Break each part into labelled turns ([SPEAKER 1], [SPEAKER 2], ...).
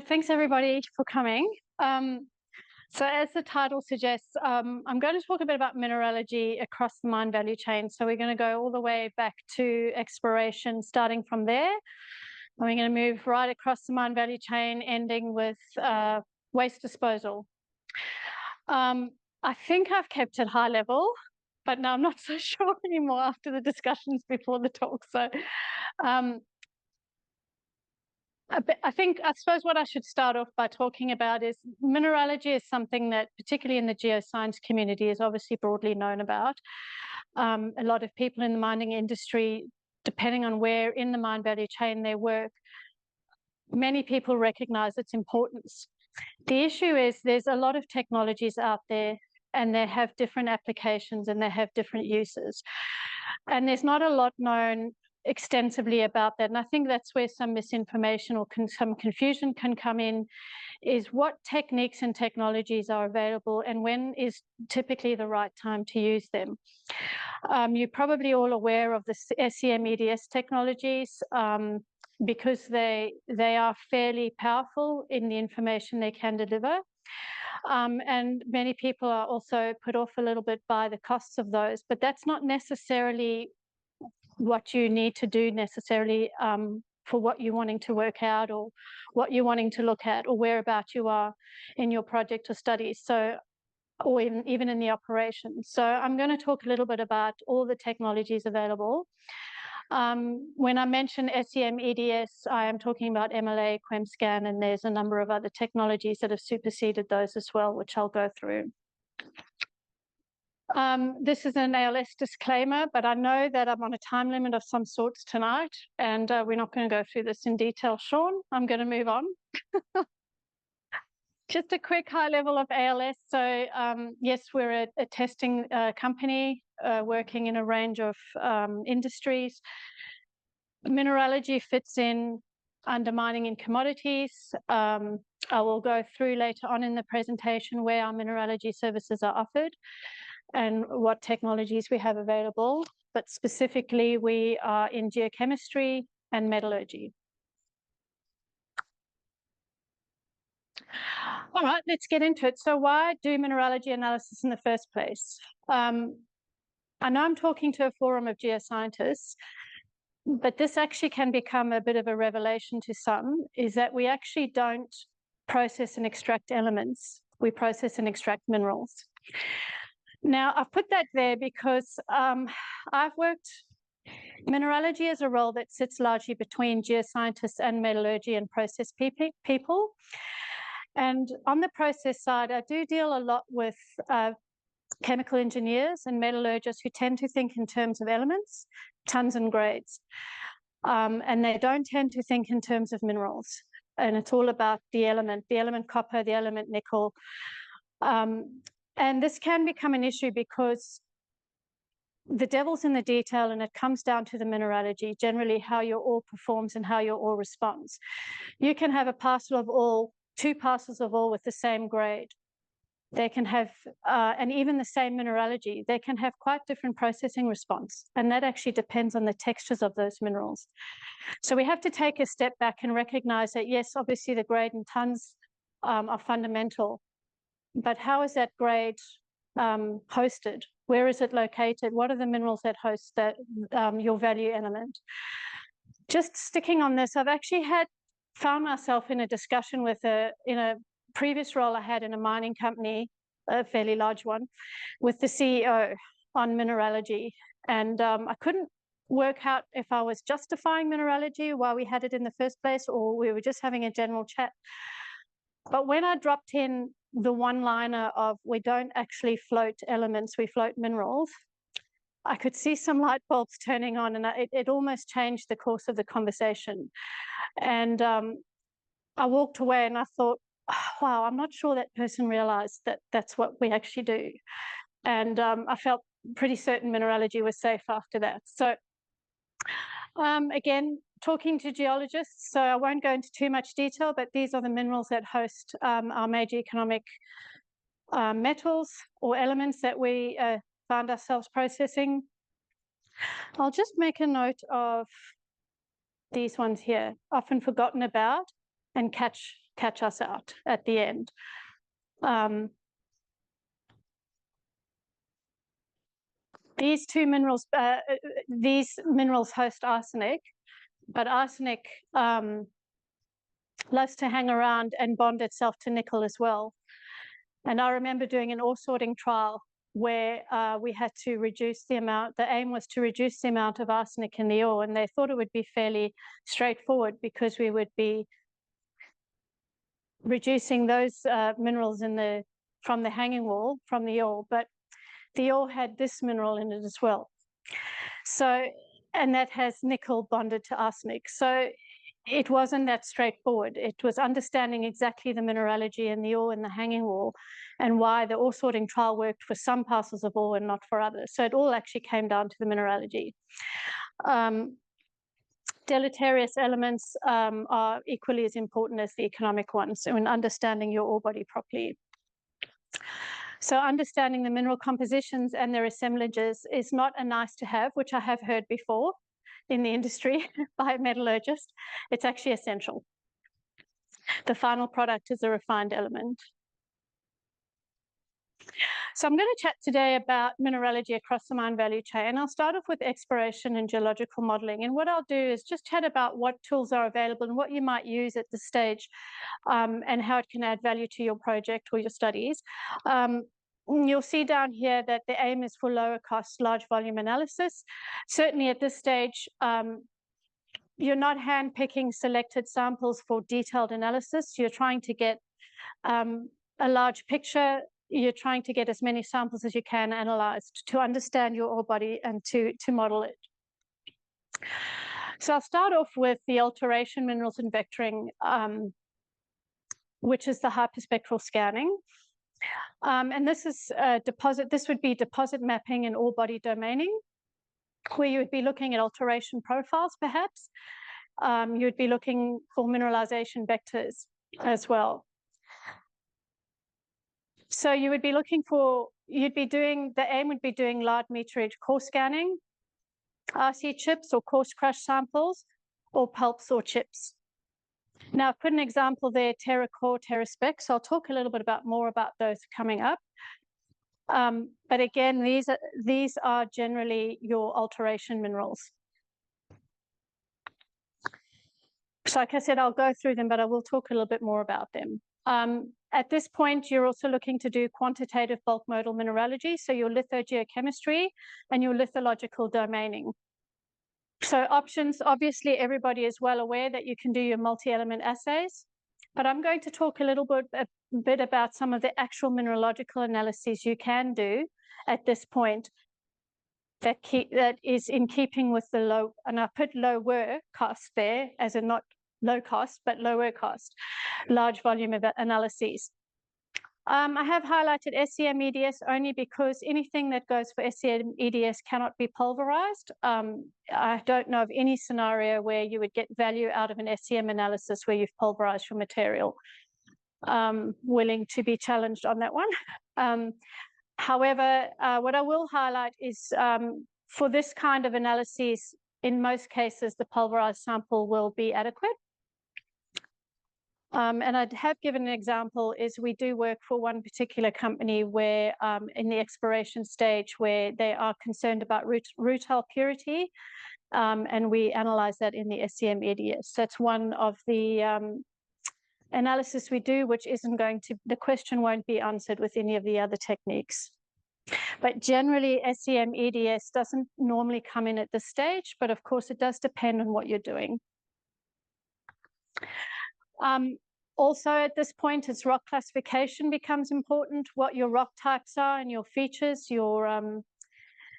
[SPEAKER 1] right, thanks everybody for coming. So as the title suggests, I'm going to talk a bit about mineralogy across the mine value chain. So we're going to go all the way back to exploration, starting from there. And we're going to move right across the mine value chain, ending with waste disposal. I think I've kept it high level, but now I'm not so sure anymore after the discussions before the talk. So I suppose what I should start off by talking about is mineralogy is something that, particularly in the geoscience community, is obviously broadly known about. A lot of people in the mining industry, depending on where in the mine value chain they work, many people recognize its importance. The issue is there's a lot of technologies out there and they have different applications and they have different uses. And there's not a lot known extensively about that. And I think that's where some misinformation or some confusion can come in, is what techniques and technologies are available and when is typically the right time to use them. You're probably all aware of the SEM-EDS technologies because they are fairly powerful in the information they can deliver. And many people are also put off a little bit by the costs of those, but that's not necessarily what you need to do necessarily for what you're wanting to work out or what you're wanting to look at or whereabout you are in your project or studies, so or even in the operations. So I'm going to talk a little bit about all the technologies available. When I mention SEM-EDS, I am talking about MLA, QuemScan, and there's a number of other technologies that have superseded those as well, which I'll go through. This is an ALS disclaimer, but I know that I'm on a time limit of some sorts tonight, and we're not going to go through this in detail, Sean. I'm going to move on. Just a quick high level of ALS. So yes, we're a testing company working in a range of industries. Mineralogy fits in under mining and commodities. I will go through later on in the presentation where our mineralogy services are offered and what technologies we have available, but specifically we are in geochemistry and metallurgy. All right, let's get into it. So why do mineralogy analysis in the first place? I know I'm talking to a forum of geoscientists, but this actually can become a bit of a revelation to some, is that we actually don't process and extract elements, we process and extract minerals. Now, I've put that there because I've worked, mineralogy is a role that sits largely between geoscientists and metallurgy and process people. And on the process side, I do deal a lot with chemical engineers and metallurgists who tend to think in terms of elements, tons and grades. And they don't tend to think in terms of minerals. And it's all about the element copper, the element nickel. And this can become an issue because the devil's in the detail and it comes down to the mineralogy, generally how your ore performs and how your ore responds. You can have a parcel of ore, two parcels of ore with the same grade. They can have, and even the same mineralogy, they can have quite different processing response. And that actually depends on the textures of those minerals. So we have to take a step back and recognize that, yes, obviously the grade in tons are fundamental, but how is that grade hosted? Where is it located? What are the minerals that host that your value element? Just sticking on this, I've actually found myself in a discussion with in a previous role I had in a mining company, a fairly large one, with the CEO on mineralogy. And I couldn't work out if I was justifying mineralogy, why we had it in the first place, or we were just having a general chat. But when I dropped in the one-liner of we don't actually float elements, we float minerals, I could see some light bulbs turning on, and it almost changed the course of the conversation. And I walked away and I thought, oh, wow, I'm not sure that person realized that that's what we actually do. And I felt pretty certain mineralogy was safe after that. So again, talking to geologists, so I won't go into too much detail, but these are the minerals that host our major economic metals or elements that we found ourselves processing. I'll just make a note of these ones here, often forgotten about and catch catch us out at the end. These two minerals, these minerals host arsenic, but arsenic loves to hang around and bond itself to nickel as well. And I remember doing an ore sorting trial where we had to reduce the amount, the aim was to reduce the amount of arsenic in the ore, and they thought it would be fairly straightforward because we would be reducing those minerals from the hanging wall, from the ore, but the ore had this mineral in it as well. So, and that has nickel bonded to arsenic. So it wasn't that straightforward. It was understanding exactly the mineralogy in the ore and the hanging wall and why the ore sorting trial worked for some parcels of ore and not for others. So it all actually came down to the mineralogy. Deleterious elements are equally as important as the economic ones in understanding your ore body properly. So understanding the mineral compositions and their assemblages is not a nice to have, which I have heard before in the industry by metallurgists. It's actually essential. The final product is a refined element. So I'm going to chat today about mineralogy across the mine value chain. And I'll start off with exploration and geological modeling. And what I'll do is just chat about what tools are available and what you might use at this stage and how it can add value to your project or your studies. You'll see down here that the aim is for lower cost, large volume analysis. Certainly at this stage, you're not hand-picking selected samples for detailed analysis. You're trying to get a large picture. You're trying to get as many samples as you can analyzed to understand your ore body and to model it. So I'll start off with the alteration minerals and vectoring, which is the hyperspectral scanning. And this is this would be deposit mapping and ore body domaining, where you would be looking at alteration profiles, perhaps. You would be looking for mineralization vectors as well. So you would be looking for, the aim would be doing large meterage core scanning, RC chips or coarse crush samples, or pulps or chips. Now, I've put an example there, Terra Core, Terra Spec, so I'll talk a little bit more about those coming up. But again, these are generally your alteration minerals. So like I said, I'll go through them, but I will talk a little bit more about them. At this point, you're also looking to do quantitative bulk modal mineralogy, so your lithogeochemistry and your lithological domaining. So options, obviously everybody is well aware that you can do your multi-element assays, but I'm going to talk a little bit about some of the actual mineralogical analyses you can do at this point that is in keeping with the low, and I put lower cost there as in not low cost, but lower cost, large volume of analyses. I have highlighted SEM-EDS only because anything that goes for SEM-EDS cannot be pulverized. I don't know of any scenario where you would get value out of an SEM analysis where you've pulverized your material. Willing to be challenged on that one. However, what I will highlight is for this kind of analyses, in most cases, the pulverized sample will be adequate. And I have given an example is we do work for one particular company where in the exploration stage where they are concerned about rutile purity, and we analyze that in the SEM-EDS. That's one of the analysis we do, which isn't going to, the question won't be answered with any of the other techniques. But generally, SEM-EDS doesn't normally come in at this stage, but of course it does depend on what you're doing. Also at this point, its rock classification becomes important, what your rock types are and your features, your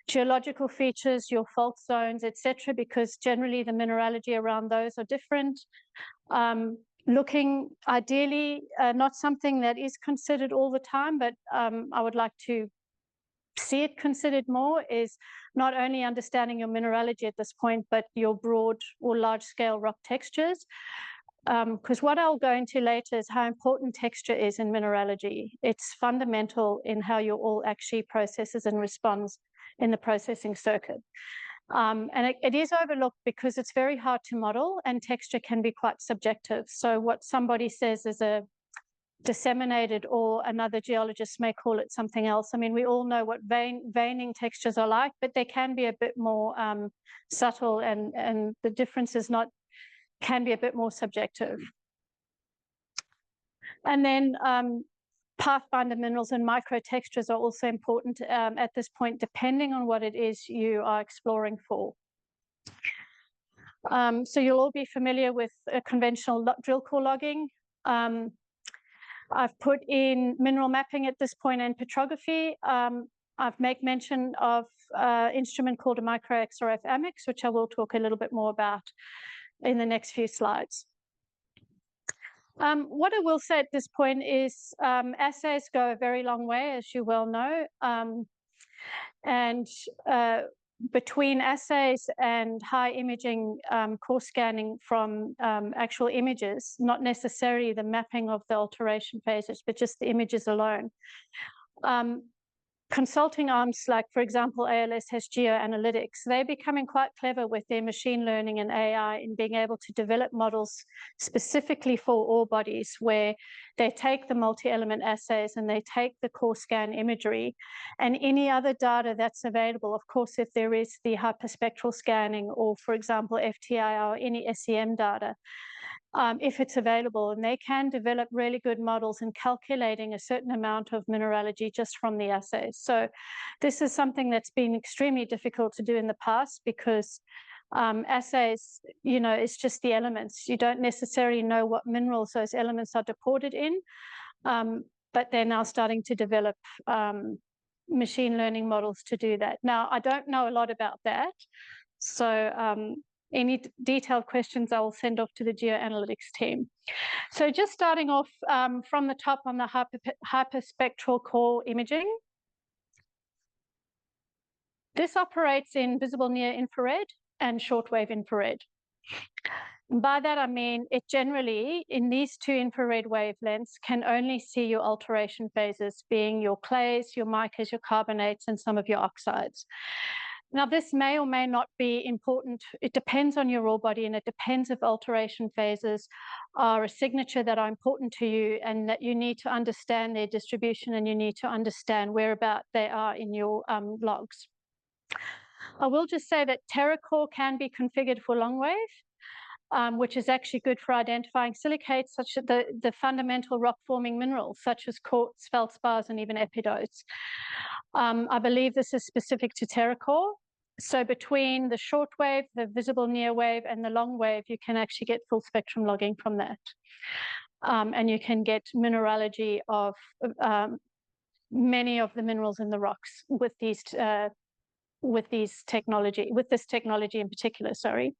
[SPEAKER 1] geological features, your fault zones, etc., because generally the mineralogy around those are different. Looking ideally, not something that is considered all the time, but I would like to see it considered more, is not only understanding your mineralogy at this point, but your broad or large scale rock textures. Because what I'll go into later is how important texture is in mineralogy. It's fundamental in how your ore actually processes and responds in the processing circuit. And it is overlooked because it's very hard to model and texture can be quite subjective. So what somebody says is a disseminated ore, another geologist may call it something else. I mean, we all know what veining textures are like, but they can be a bit more subtle, and the difference is can be a bit more subjective. And then pathfinder minerals and microtextures are also important at this point, depending on what it is you are exploring for. So you'll all be familiar with conventional drill core logging. I've put in mineral mapping at this point and petrography. I've made mention of an instrument called a micro XRF Amex, which I will talk a little bit more about in the next few slides. What I will say at this point is assays go a very long way, as you well know. And between assays and high imaging core scanning from actual images, not necessarily the mapping of the alteration phases, but just the images alone. Consulting arms like, for example, ALS has geoanalytics. They're becoming quite clever with their machine learning and AI in being able to develop models specifically for ore bodies, where they take the multi-element assays and they take the core scan imagery and any other data that's available. Of course, if there is the hyperspectral scanning or, for example, FTIR or any SEM data, if it's available, and they can develop really good models in calculating a certain amount of mineralogy just from the assays. So this is something that's been extremely difficult to do in the past because assays, you know, it's just the elements. You don't necessarily know what minerals those elements are deposited in, but they're now starting to develop machine learning models to do that. Now, I don't know a lot about that, so any detailed questions I will send off to the geoanalytics team. So just starting off from the top on the hyperspectral core imaging. This operates in visible near infrared and shortwave infrared. And by that I mean it generally, in these two infrared wavelengths, can only see your alteration phases, being your clays, your micas, your carbonates, and some of your oxides. Now, this may or may not be important. It depends on your ore body, and it depends if alteration phases are a signature that are important to you and that you need to understand their distribution and you need to understand whereabout they are in your logs. I will just say that TerraCore can be configured for long wave, which is actually good for identifying silicates, such as the fundamental rock-forming minerals, such as quartz, feldspars, and even epidotes. I believe this is specific to TerraCore. So between the short wave, the visible near wave, and the long wave, you can actually get full spectrum logging from that. And you can get mineralogy of many of the minerals in the rocks with this technology in particular, sorry.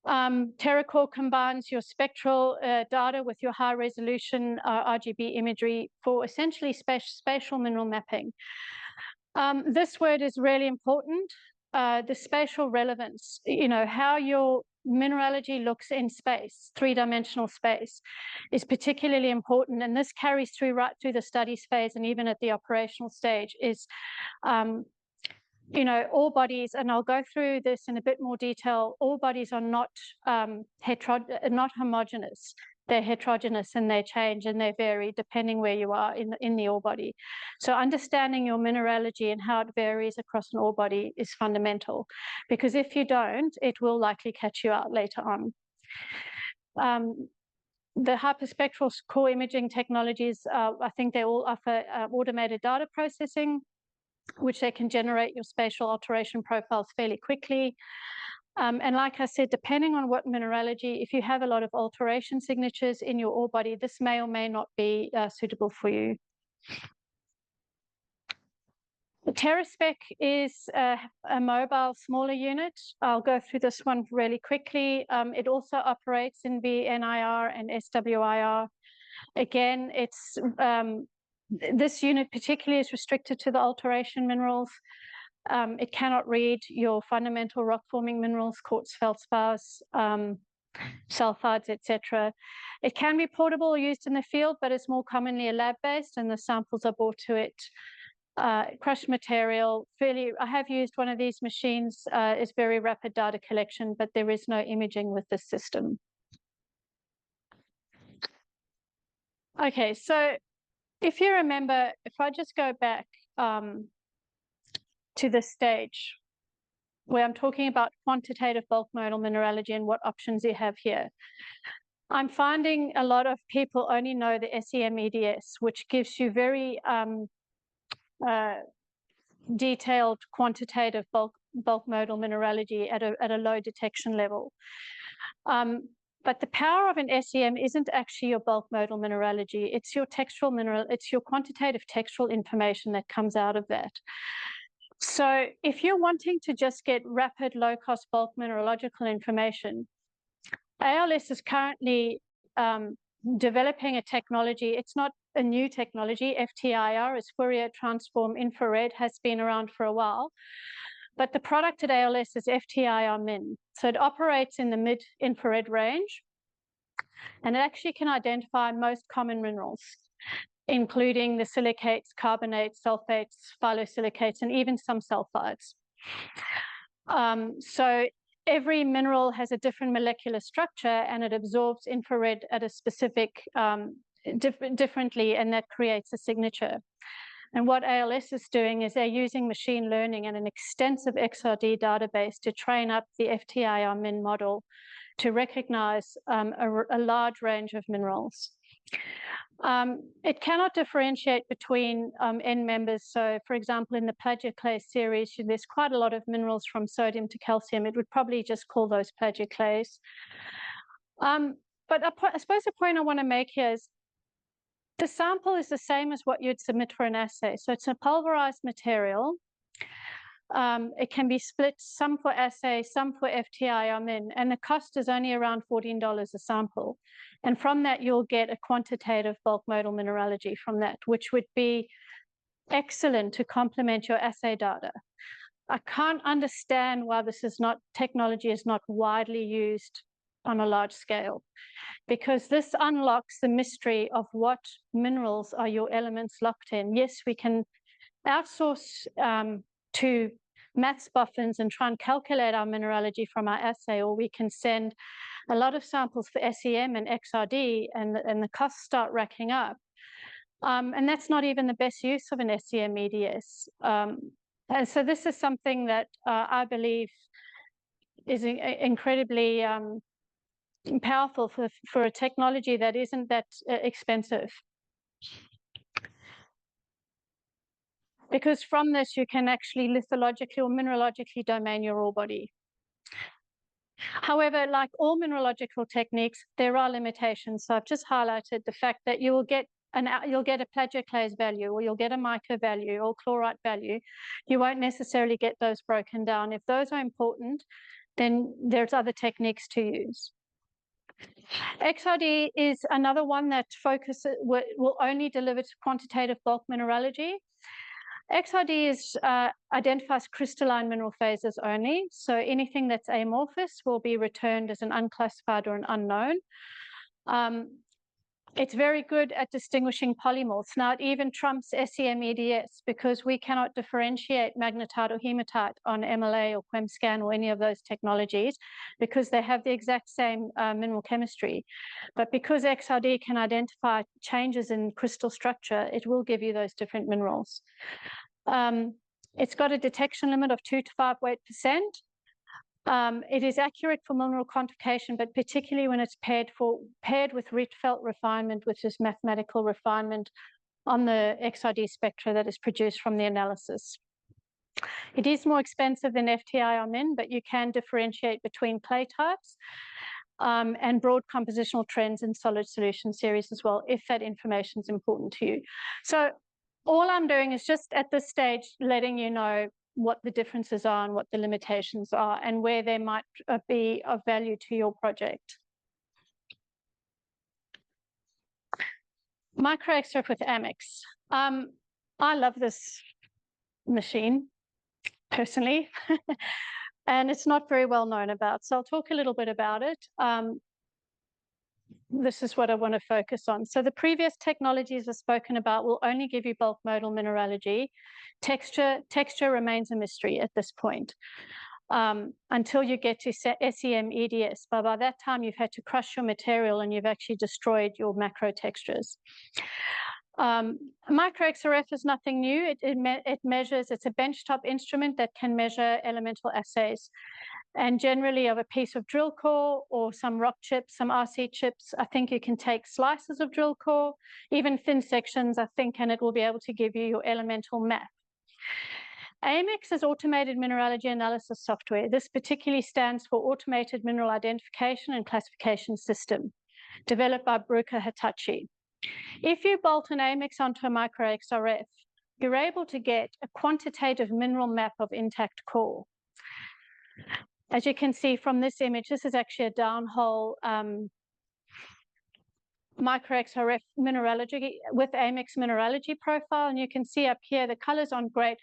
[SPEAKER 1] TerraCore combines your spectral data with your high resolution RGB imagery for essentially spatial mineral mapping. This word is really important, the spatial relevance, you know, how your mineralogy looks in space, three-dimensional space, is particularly important. And this carries through right through the studies phase and even at the operational stage is, you know, ore bodies, and I'll go through this in a bit more detail, ore bodies are not homogeneous. They're heterogeneous and they change and they vary depending where you are in the ore body. So understanding your mineralogy and how it varies across an ore body is fundamental, because if you don't, it will likely catch you out later on. The hyperspectral core imaging technologies, I think they all offer automated data processing, which they can generate your spatial alteration profiles fairly quickly. And like I said, depending on what mineralogy, if you have a lot of alteration signatures in your ore body, this may or may not be suitable for you. The TerraSpec is a mobile, smaller unit. I'll go through this one really quickly. It also operates in VNIR and SWIR. Again, it's this unit particularly is restricted to the alteration minerals. It cannot read your fundamental rock-forming minerals, quartz, feldspars, sulfides, etc. It can be portable or used in the field, but it's more commonly a lab-based, and the samples are brought to it crushed material. I have used one of these machines. It's very rapid data collection, but there is no imaging with this system. Okay, so if you remember, if I just go back to this stage where I'm talking about quantitative bulk modal mineralogy and what options you have here, I'm finding a lot of people only know the SEM-EDS, which gives you very detailed quantitative bulk modal mineralogy at a low detection level. But the power of an SEM isn't actually your bulk modal mineralogy. It's your it's your quantitative textural information that comes out of that. So if you're wanting to just get rapid, low-cost bulk mineralogical information, ALS is currently developing a technology. It's not a new technology. FTIR is Fourier Transform Infrared, has been around for a while. But the product at ALS is FTIR-Min. So it operates in the mid-infrared range, and it actually can identify most common minerals, including the silicates, carbonates, sulfates, phyllosilicates, and even some sulfides. So every mineral has a different molecular structure, and it absorbs infrared at a specific, differently, and that creates a signature. And what ALS is doing is they're using machine learning and an extensive XRD database to train up the FTIR-Min model to recognize a large range of minerals. It cannot differentiate between end members. So, for example, in the plagioclase series, there's quite a lot of minerals from sodium to calcium. It would probably just call those plagioclase. But I suppose the point I want to make here is the sample is the same as what you'd submit for an assay. So it's a pulverized material. It can be split, some for assay, some for FTIR-Min, and the cost is only around $14 a sample. And from that, you'll get a quantitative bulk modal mineralogy from that, which would be excellent to complement your assay data. I can't understand why technology is not widely used on a large scale, because this unlocks the mystery of what minerals are your elements locked in. Yes, we can outsource to maths boffins and try and calculate our mineralogy from our assay, or we can send a lot of samples for SEM and XRD, and the costs start racking up. And that's not even the best use of an SEM-EDS. And so this is something that I believe is incredibly powerful for a technology that isn't that expensive. Because from this, you can actually lithologically or mineralogically domain your ore body. However, like all mineralogical techniques, there are limitations. So I've just highlighted the fact that you'll get a plagioclase value, or you'll get a mica value or chlorite value. You won't necessarily get those broken down. If those are important, then there's other techniques to use. XRD is another one that will only deliver to quantitative bulk mineralogy. XRD identifies crystalline mineral phases only, so anything that's amorphous will be returned as an unclassified or an unknown. It's very good at distinguishing polymorphs. Now, it even trumps SEM-EDS because we cannot differentiate magnetite or hematite on MLA or QuemScan or any of those technologies because they have the exact same mineral chemistry. But because XRD can identify changes in crystal structure, it will give you those different minerals. It's got a detection limit of 2 to 5 weight %. It is accurate for mineral quantification, but particularly when it's paired with Rietveld refinement, which is mathematical refinement on the XRD spectra that is produced from the analysis. It is more expensive than FTIR-Min, but you can differentiate between clay types and broad compositional trends in solid solution series as well, if that information is important to you. So all I'm doing is just at this stage letting you know what the differences are and what the limitations are and where they might be of value to your project. Microextract with Amex. I love this machine personally, and it's not very well known about, so I'll talk a little bit about it. this is what I want to focus on. So the previous technologies I've spoken about will only give you bulk modal mineralogy. Texture remains a mystery at this point. Until you get to SEM EDS. But by that time, you've had to crush your material and you've actually destroyed your macro textures. Micro XRF is nothing new. It measures, it's a benchtop instrument that can measure elemental assays. And generally of a piece of drill core or some rock chips, some RC chips, I think you can take slices of drill core, even thin sections, I think, and it will be able to give you your elemental map. AMX is automated mineralogy analysis software. This particularly stands for Automated Mineral Identification and Classification System, developed by Bruker Hitachi. If you bolt an AMX onto a micro XRF, you're able to get a quantitative mineral map of intact core. As you can see from this image, this is actually a downhole micro XRF mineralogy with AMX mineralogy profile. And you can see up here, the colors aren't great.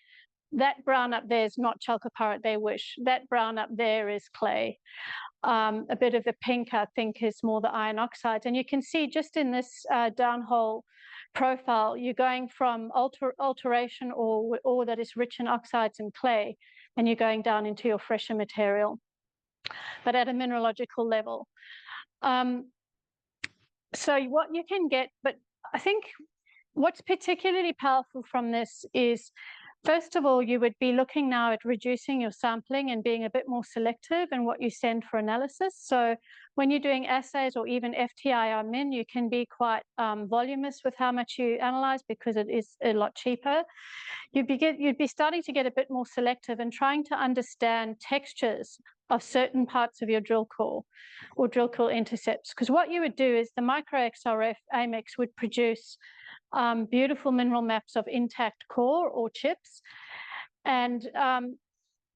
[SPEAKER 1] That brown up there is not chalcopyrite, they wish. That brown up there is clay. A bit of the pink, I think, is more the iron oxides. And you can see just in this downhole profile, you're going from alteration or that is rich in oxides and clay, and you're going down into your fresher material, but at a mineralogical level. So what you can get, but I think what's particularly powerful from this is, first of all, you would be looking now at reducing your sampling and being a bit more selective in what you send for analysis. So when you're doing assays or even FTIR-min, you can be quite voluminous with how much you analyze because it is a lot cheaper. You'd be starting to get a bit more selective and trying to understand textures of certain parts of your drill core or drill core intercepts. Because what you would do is the micro XRF AMX would produce beautiful mineral maps of intact core or chips. And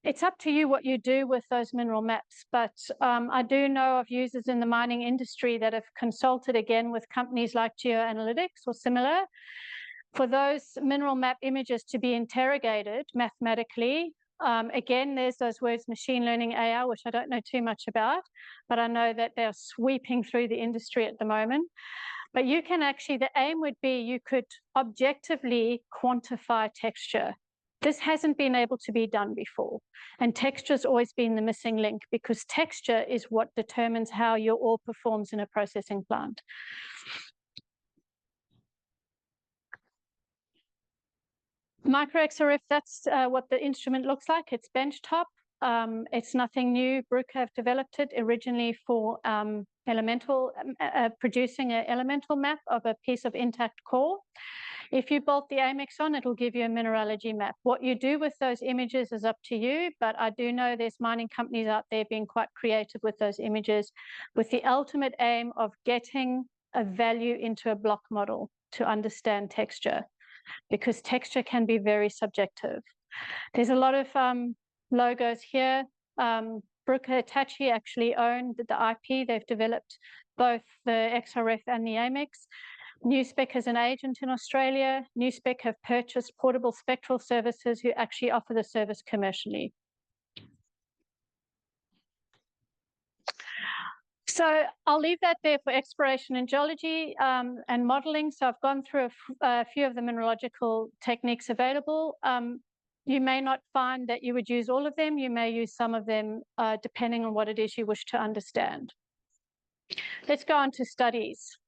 [SPEAKER 1] it's up to you what you do with those mineral maps. But I do know of users in the mining industry that have consulted again with companies like GeoAnalytics or similar for those mineral map images to be interrogated mathematically. Again, there's those words machine learning AI, which I don't know too much about, but I know that they're sweeping through the industry at the moment. But you can actually, the aim would be you could objectively quantify texture. This hasn't been able to be done before. And texture's always been the missing link because texture is what determines how your ore performs in a processing plant. Micro XRF, that's what the instrument looks like. It's benchtop. It's nothing new. Bruker have developed it originally for producing an elemental map of a piece of intact core. If you bolt the AMX on, it'll give you a mineralogy map. What you do with those images is up to you, but I do know there's mining companies out there being quite creative with those images with the ultimate aim of getting a value into a block model to understand texture, because texture can be very subjective. There's a lot of logos here. Bruker Hitachi actually own the IP. They've developed both the XRF and the AMX. NewSpec is an agent in Australia. NewSpec have purchased Portable Spectral Services who actually offer the service commercially. So I'll leave that there for exploration and geology and modeling. So I've gone through a few of the mineralogical techniques available. You may not find that you would use all of them. You may use some of them depending on what it is you wish to understand. Let's go on to studies.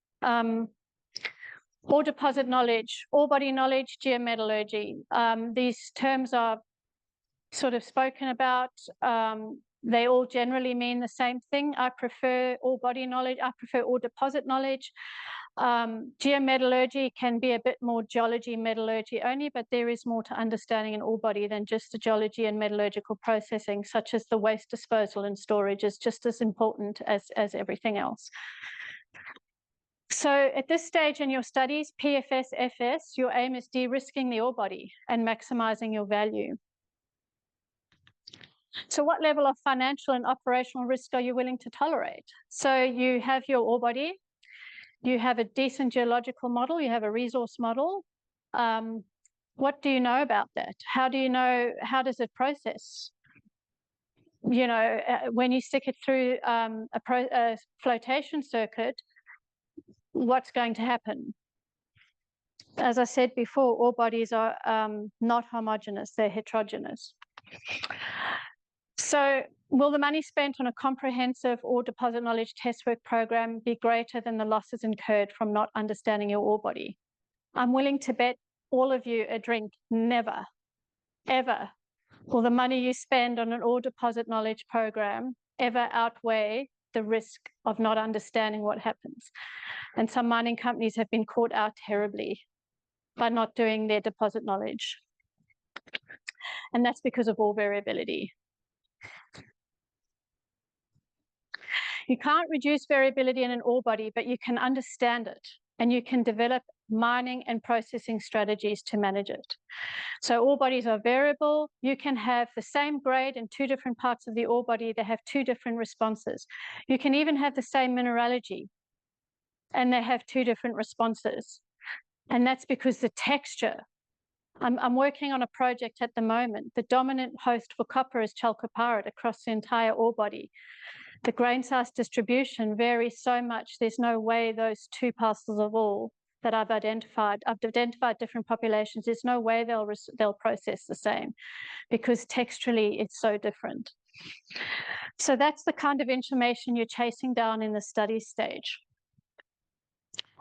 [SPEAKER 1] Ore deposit knowledge, ore body knowledge, geometallurgy. These terms are sort of spoken about. They all generally mean the same thing. I prefer ore body knowledge. I prefer ore deposit knowledge. Geometallurgy can be a bit more geology, metallurgy only, but there is more to understanding an ore body than just the geology and metallurgical processing, such as the waste disposal and storage is just as important as everything else. So at this stage in your studies, PFS, FS, your aim is de-risking the ore body and maximizing your value. So what level of financial and operational risk are you willing to tolerate? So you have your ore body, you have a decent geological model, you have a resource model. What do you know about that? How do you know, how does it process? You know, when you stick it through a flotation circuit, what's going to happen? As I said before, ore bodies are not homogeneous, they're heterogeneous. So will the money spent on a comprehensive ore deposit knowledge test work program be greater than the losses incurred from not understanding your ore body? I'm willing to bet all of you a drink, never, ever will the money you spend on an ore deposit knowledge program ever outweigh the risk of not understanding what happens. And some mining companies have been caught out terribly by not doing their deposit knowledge. And that's because of ore variability. You can't reduce variability in an ore body, but you can understand it, and you can develop mining and processing strategies to manage it. So ore bodies are variable. You can have the same grade in two different parts of the ore body. They have two different responses. You can even have the same mineralogy, and they have two different responses. And that's because the texture. I'm working on a project at the moment. The dominant host for copper is chalcopyrite across the entire ore body. The grain size distribution varies so much, there's no way those two parcels of ore that I've identified different populations, there's no way they'll process the same, because texturally it's so different. So that's the kind of information you're chasing down in the study stage.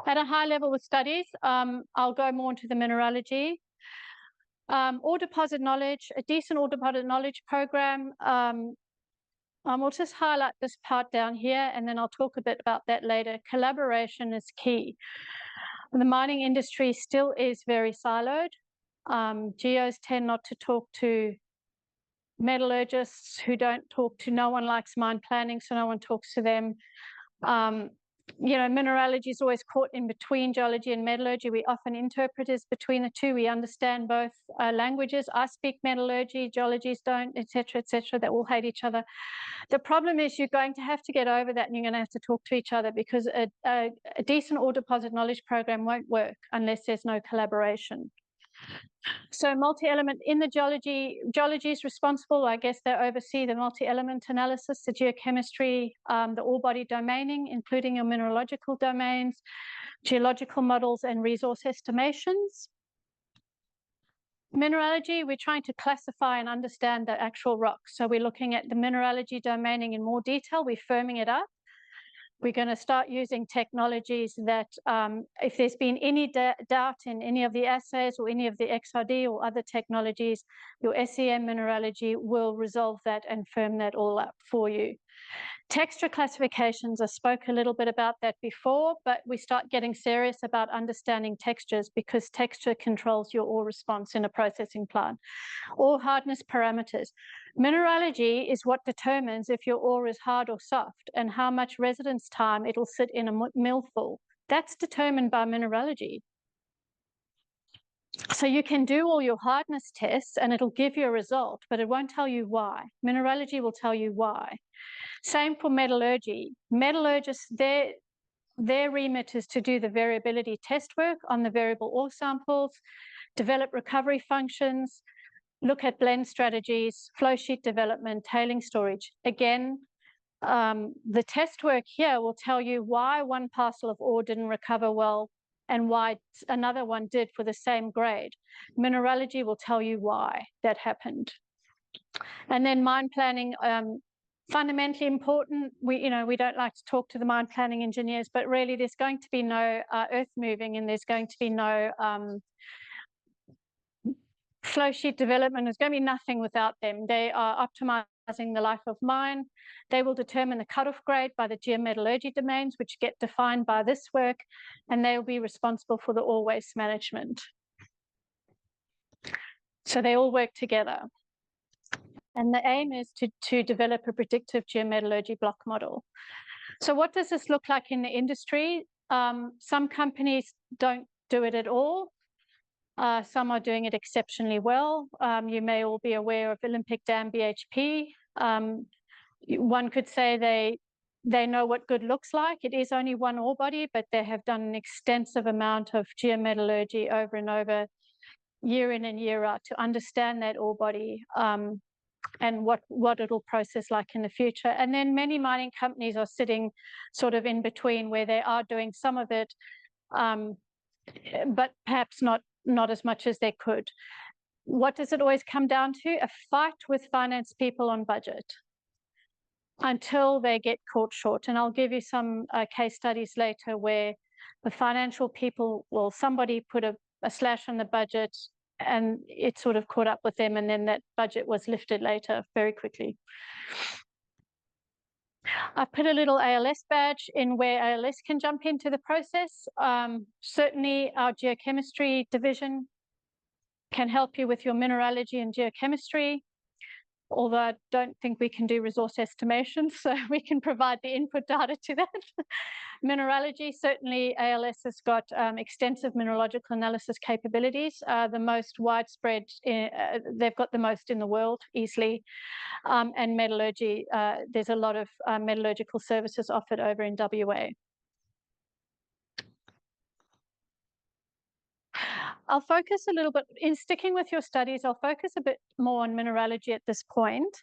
[SPEAKER 1] At a high level with studies, I'll go more into the mineralogy. Ore deposit knowledge, a decent ore deposit knowledge program. We'll just highlight this part down here, and then I'll talk a bit about that later. Collaboration is key. The mining industry still is very siloed. Geos tend not to talk to metallurgists who don't talk to, no one likes mine planning, so no one talks to them. Mineralogy is always caught in between geology and metallurgy. We often interpreters between the two. We understand both languages. I speak metallurgy, geologists don't, etc., etc. They all hate each other. The problem is you're going to have to get over that, and you're going to have to talk to each other, because a decent ore deposit knowledge program won't work unless there's no collaboration. So multi-element in the geology is responsible. I guess they oversee the multi-element analysis, the geochemistry, the ore body domaining, including your mineralogical domains, geological models, and resource estimations. Mineralogy, we're trying to classify and understand the actual rocks. So we're looking at the mineralogy domaining in more detail. We're firming it up. We're going to start using technologies that, if there's been any doubt in any of the assays or any of the XRD or other technologies, your SEM mineralogy will resolve that and firm that all up for you. Texture classifications, I spoke a little bit about that before, but we start getting serious about understanding textures, because texture controls your ore response in a processing plant. Ore hardness parameters. Mineralogy is what determines if your ore is hard or soft, and how much residence time it'll sit in a mill full. That's determined by mineralogy. So you can do all your hardness tests and it'll give you a result, but it won't tell you why. Mineralogy will tell you why. Same for metallurgy. Metallurgists, their remit is to do the variability test work on the variable ore samples, develop recovery functions, look at blend strategies, flow sheet development, tailing storage. Again, the test work here will tell you why one parcel of ore didn't recover well and why another one did for the same grade. Mineralogy will tell you why that happened. And then mine planning, fundamentally important. We don't like to talk to the mine planning engineers, but really there's going to be no earth moving, and there's going to be no flow sheet development. There's going to be nothing without them. They are optimizing the life of mine. They will determine the cutoff grade by the geometallurgy domains, which get defined by this work, and they will be responsible for the ore waste management. So they all work together. And the aim is to develop a predictive geometallurgy block model. So what does this look like in the industry? Some companies don't do it at all. Some are doing it exceptionally well. You may all be aware of Olympic Dam BHP. One could say they know what good looks like. It is only one ore body, but they have done an extensive amount of geometallurgy over and over, year in and year out, to understand that ore body. and what it'll process like in the future. And then many mining companies are sitting sort of in between, where they are doing some of it, but perhaps not as much as they could. What does it always come down to? A fight with finance people on budget until they get caught short. And I'll give you some case studies later where the financial people, well, somebody put a slash on the budget and it sort of caught up with them, and then that budget was lifted later very quickly. I put a little ALS badge in where ALS can jump into the process. Certainly our geochemistry division can help you with your mineralogy and geochemistry, although I don't think we can do resource estimation, so we can provide the input data to that. Mineralogy, certainly ALS has got extensive mineralogical analysis capabilities, the most widespread, they've got the most in the world easily. And metallurgy, there's a lot of metallurgical services offered over in WA. I'll focus a little bit, in sticking with your studies, I'll focus a bit more on mineralogy at this point.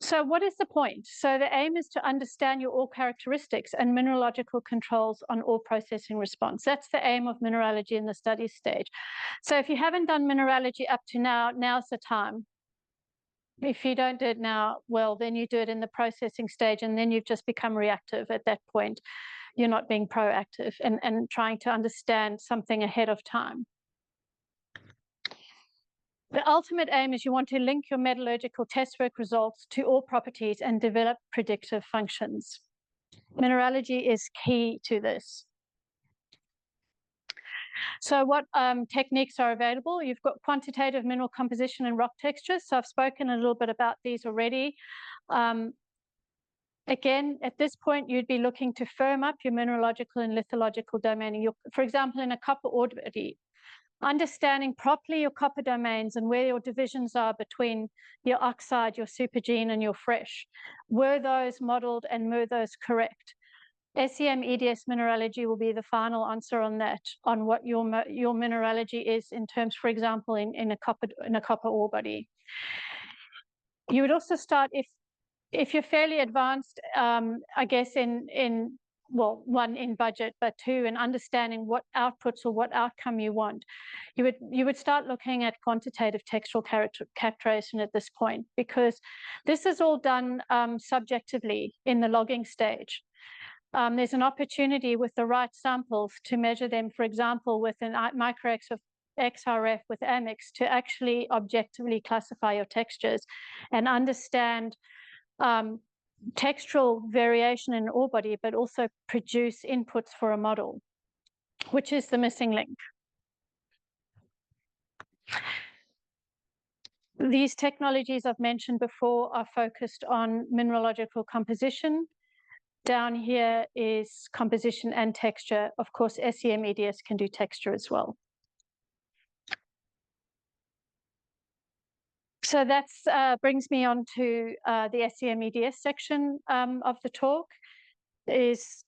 [SPEAKER 1] So what is the point? So the aim is to understand your ore characteristics and mineralogical controls on ore processing response. That's the aim of mineralogy in the study stage. So if you haven't done mineralogy up to now, now's the time. If you don't do it now, well, then you do it in the processing stage, and then you've just become reactive at that point. You're not being proactive and trying to understand something ahead of time. The ultimate aim is you want to link your metallurgical test work results to ore properties and develop predictive functions. Mineralogy is key to this. So what techniques are available? You've got quantitative mineral composition and rock textures. So I've spoken a little bit about these already. Again, at this point, you'd be looking to firm up your mineralogical and lithological domain. For example, in a copper ore body, understanding properly your copper domains and where your divisions are between your oxide, your supergene, and your fresh. Were those modeled and were those correct? SEM-EDS mineralogy will be the final answer on that, on what your mineralogy is in terms, for example, in a copper ore body. You would also start, if you're fairly advanced, I guess well, one, in budget, but two, in understanding what outputs or what outcome you want, you would start looking at quantitative textural characterization at this point, because this is all done subjectively in the logging stage. There's an opportunity with the right samples to measure them, for example, with an micro-X of XRF with Amex, to actually objectively classify your textures and understand textural variation in ore body, but also produce inputs for a model, which is the missing link. These technologies I've mentioned before are focused on mineralogical composition. Down here is composition and texture. Of course, SEM-EDS can do texture as well. So that brings me on to the SEM-EDS section of the talk, is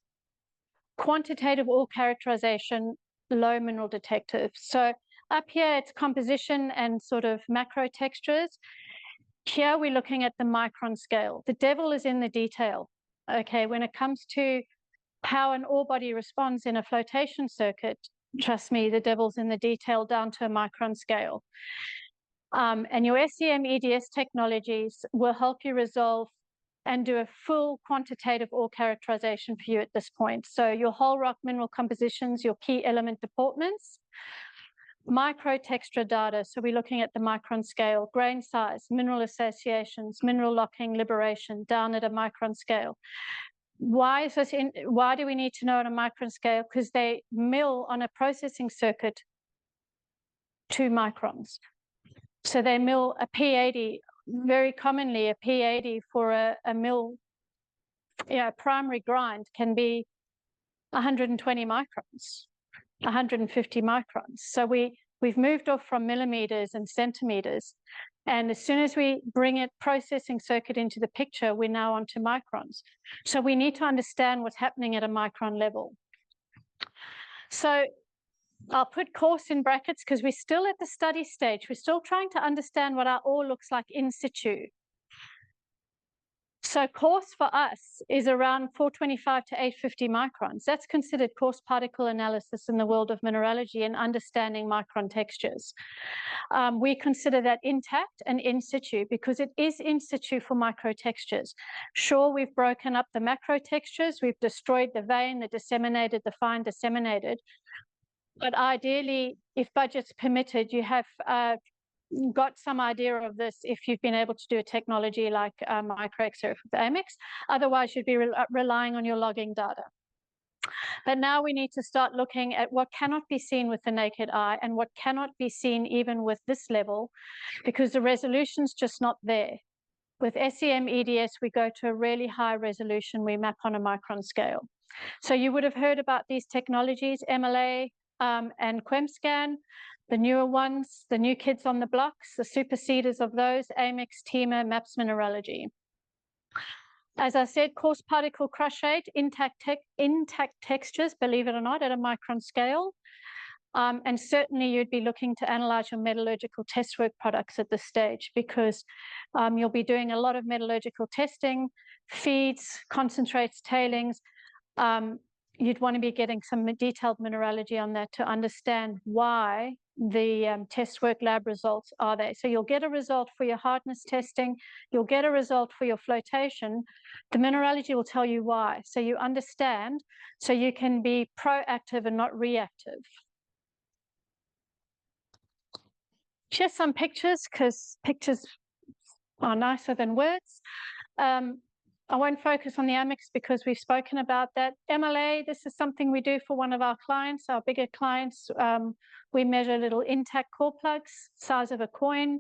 [SPEAKER 1] quantitative ore characterization, low mineral detective. So up here, it's composition and sort of macro textures. Here, we're looking at the micron scale. The devil is in the detail. Okay, when it comes to how an ore body responds in a flotation circuit, trust me, the devil's in the detail down to a micron scale. And your SEM-EDS technologies will help you resolve and do a full quantitative ore characterization for you at this point. So your whole rock mineral compositions, your key element deportments, micro texture data. So we're looking at the micron scale, grain size, mineral associations, mineral locking, liberation, down at a micron scale. Why is this why do we need to know on a micron scale? Because they mill on a processing circuit 2 microns. So they mill a P80, very commonly a P80 for a mill, a primary grind can be 120 microns, 150 microns. So we've moved off from millimeters and centimeters. And as soon as we bring a processing circuit into the picture, we're now onto microns. So we need to understand what's happening at a micron level. So I'll put coarse in brackets because we're still at the study stage. We're still trying to understand what our ore looks like in situ. So coarse for us is around 425 to 850 microns. That's considered coarse particle analysis in the world of mineralogy and understanding micron textures. We consider that intact and in situ because it is in situ for micro textures. Sure, we've broken up the macro textures, we've destroyed the vein, the disseminated, the fine disseminated. But ideally, if budget's permitted, you have got some idea of this if you've been able to do a technology like micro X-ray with AMX. Otherwise, you'd be relying on your logging data. But now we need to start looking at what cannot be seen with the naked eye and what cannot be seen even with this level, because the resolution's just not there. With SEM EDS, we go to a really high resolution. We map on a micron scale. So you would have heard about these technologies, MLA and QuemScan, the newer ones, the new kids on the blocks, the superseders of those, AMX, TEMA, MAPS Mineralogy. As I said, coarse particle crush rate, intact textures, believe it or not, at a micron scale. And certainly you'd be looking to analyze your metallurgical test work products at this stage because you'll be doing a lot of metallurgical testing, feeds, concentrates, tailings. You'd want to be getting some detailed mineralogy on that to understand why the test work lab results are there. So you'll get a result for your hardness testing, you'll get a result for your flotation. The mineralogy will tell you why. So you understand, so you can be proactive and not reactive. Here's some pictures because pictures are nicer than words. I won't focus on the AMX because we've spoken about that. MLA, this is something we do for one of our clients, our bigger clients. We measure little intact core plugs, size of a coin.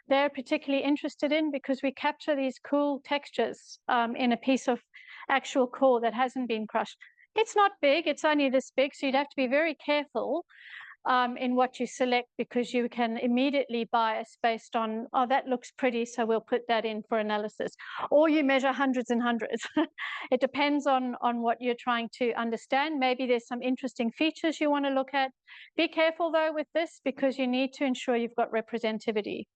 [SPEAKER 1] They're particularly interested in because we capture these cool textures in a piece of actual core that hasn't been crushed. It's not big, it's only this big, so you'd have to be very careful in what you select because you can immediately bias based on, oh, that looks pretty, so we'll put that in for analysis. Or you measure hundreds and hundreds. It depends on what you're trying to understand. Maybe there's some interesting features you want to look at. Be careful, though, with this because you need to ensure you've got representativity.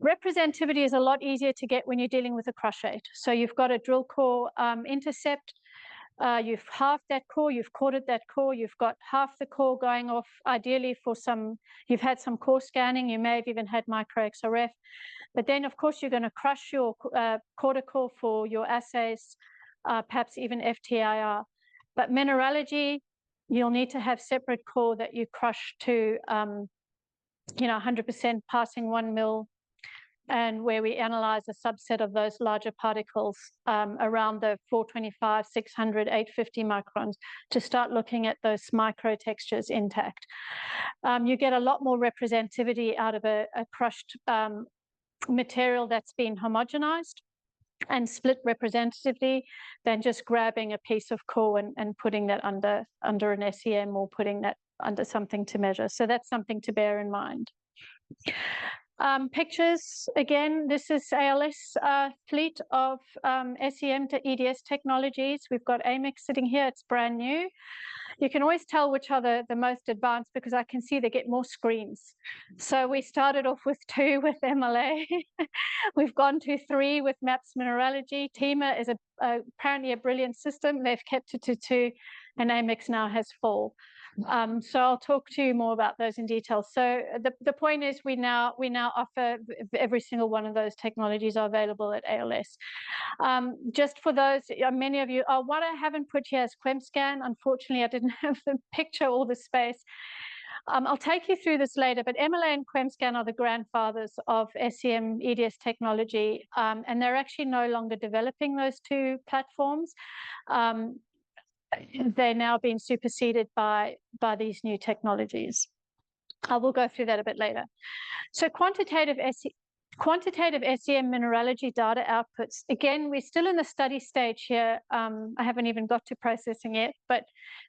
[SPEAKER 1] Representativity is a lot easier to get when you're dealing with a crush rate. So you've got a drill core intercept. You've halved that core, you've quartered that core, you've got half the core going off, ideally for some, you've had some core scanning, you may have even had micro XRF. But then, of course, you're going to crush your quarter core for your assays, perhaps even FTIR. But mineralogy, you'll need to have separate core that you crush to, 100% passing 1 mil, and where we analyze a subset of those larger particles around the 425, 600, 850 microns to start looking at those micro textures intact. You get a lot more representativity out of a crushed material that's been homogenized and split representatively than just grabbing a piece of core and putting that under an SEM or putting that under something to measure. So that's something to bear in mind. Pictures, again, this is ALS fleet of SEM to EDS technologies. We've got AMX sitting here, it's brand new. You can always tell which are the most advanced because I can see they get more screens. So we started off with 2 with MLA. We've gone to 3 with MAPS Mineralogy. TEMA is apparently a brilliant system. They've kept it to 2, and AMX now has 4. So I'll talk to you more about those in detail. So the point is we now offer every single one of those technologies are available at ALS. Just for those, many of you, what I haven't put here is QuemScan. Unfortunately, I didn't have the picture or the space. I'll take you through this later, but MLA and QuemScan are the grandfathers of SEM EDS technology, and they're actually no longer developing those 2 platforms. They're now being superseded by these new technologies. I will go through that a bit later. So quantitative SEM mineralogy data outputs. Again, we're still in the study stage here. I haven't even got to processing yet, but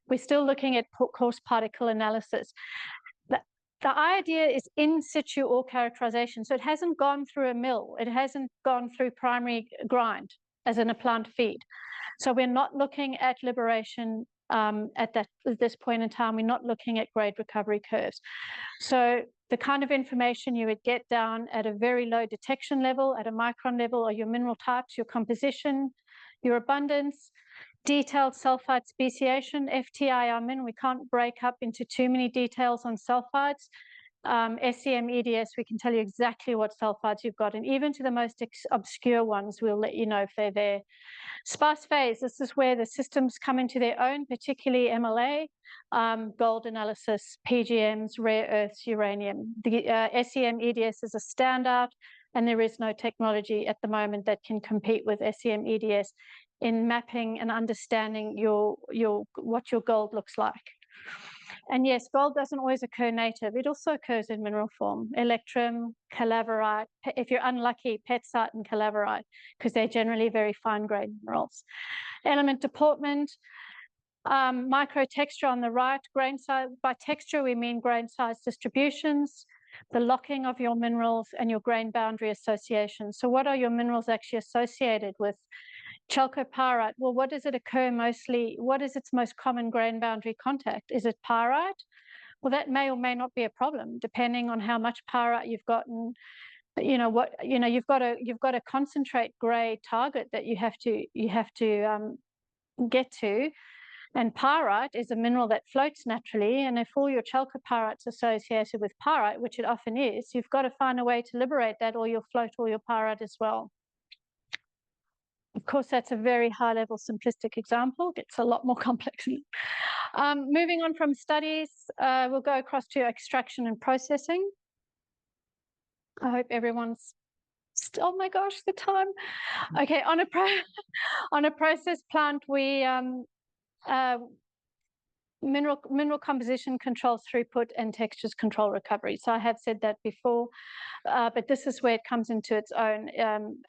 [SPEAKER 1] we're still looking at coarse particle analysis. The idea is in situ ore characterization. So it hasn't gone through a mill. It hasn't gone through primary grind as in a plant feed. So we're not looking at liberation at this point in time. We're not looking at grade recovery curves. So the kind of information you would get down at a very low detection level, at a micron level, are your mineral types, your composition, your abundance, detailed sulfide speciation, FTIR-min. We can't break up into too many details on sulfides. SEM, EDS, we can tell you exactly what sulfides you've got, and even to the most obscure ones, we'll let you know if they're there. Sparse phase, this is where the systems come into their own, particularly MLA, gold analysis, PGMs, rare earths, uranium. The SEM, EDS is a standout, and there is no technology at the moment that can compete with SEM, EDS in mapping and understanding what your gold looks like. And yes, gold doesn't always occur native. It also occurs in mineral form, electrum, calaverite, if you're unlucky, petsite and calaverite, because they're generally very fine-grained minerals. Element deportment, microtexture on the right, grain size. By texture, we mean grain size distributions, the locking of your minerals, and your grain boundary association. So what are your minerals actually associated with? Chalcopyrite, well, what does it occur mostly? What is its most common grain boundary contact? Is it pyrite? Well, that may or may not be a problem, depending on how much pyrite you've gotten. You've got a concentrate grade target that you have to get to. And pyrite is a mineral that floats naturally. And if all your chalcopyrite's associated with pyrite, which it often is, you've got to find a way to liberate that, or you'll float all your pyrite as well. Of course, that's a very high-level simplistic example. It gets a lot more complex. Moving on from studies, we'll go across to extraction and processing. I hope everyone's oh my gosh, the time. Okay, on a process plant, we mineral composition controls throughput and textures control recovery. So I have said that before, but this is where it comes into its own,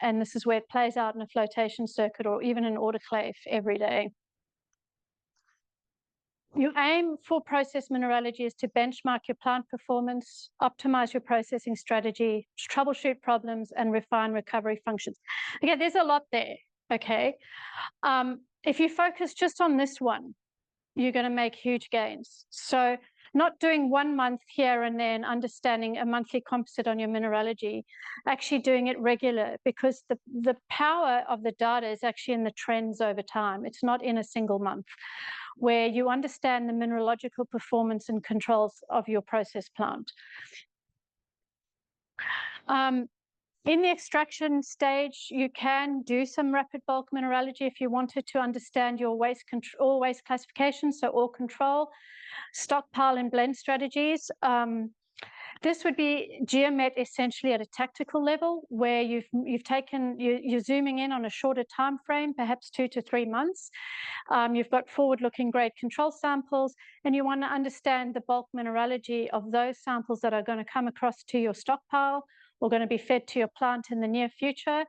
[SPEAKER 1] and this is where it plays out in a flotation circuit or even an autoclave every day. Your aim for process mineralogy is to benchmark your plant performance, optimize your processing strategy, troubleshoot problems, and refine recovery functions. Okay, there's a lot there, okay? If you focus just on this one, you're going to make huge gains. So not doing 1 month here and there and understanding a monthly composite on your mineralogy, actually doing it regular, because the power of the data is actually in the trends over time. It's not in a single month, where you understand the mineralogical performance and controls of your process plant. In the extraction stage, you can do some rapid bulk mineralogy if you wanted to understand your waste control, all waste classification, so ore control, stockpile and blend strategies. This would be geomet essentially at a tactical level, where you're zooming in on a shorter time frame, perhaps 2 to 3 months. You've got forward-looking grade control samples, and you want to understand the bulk mineralogy of those samples that are going to come across to your stockpile or going to be fed to your plant in the near future.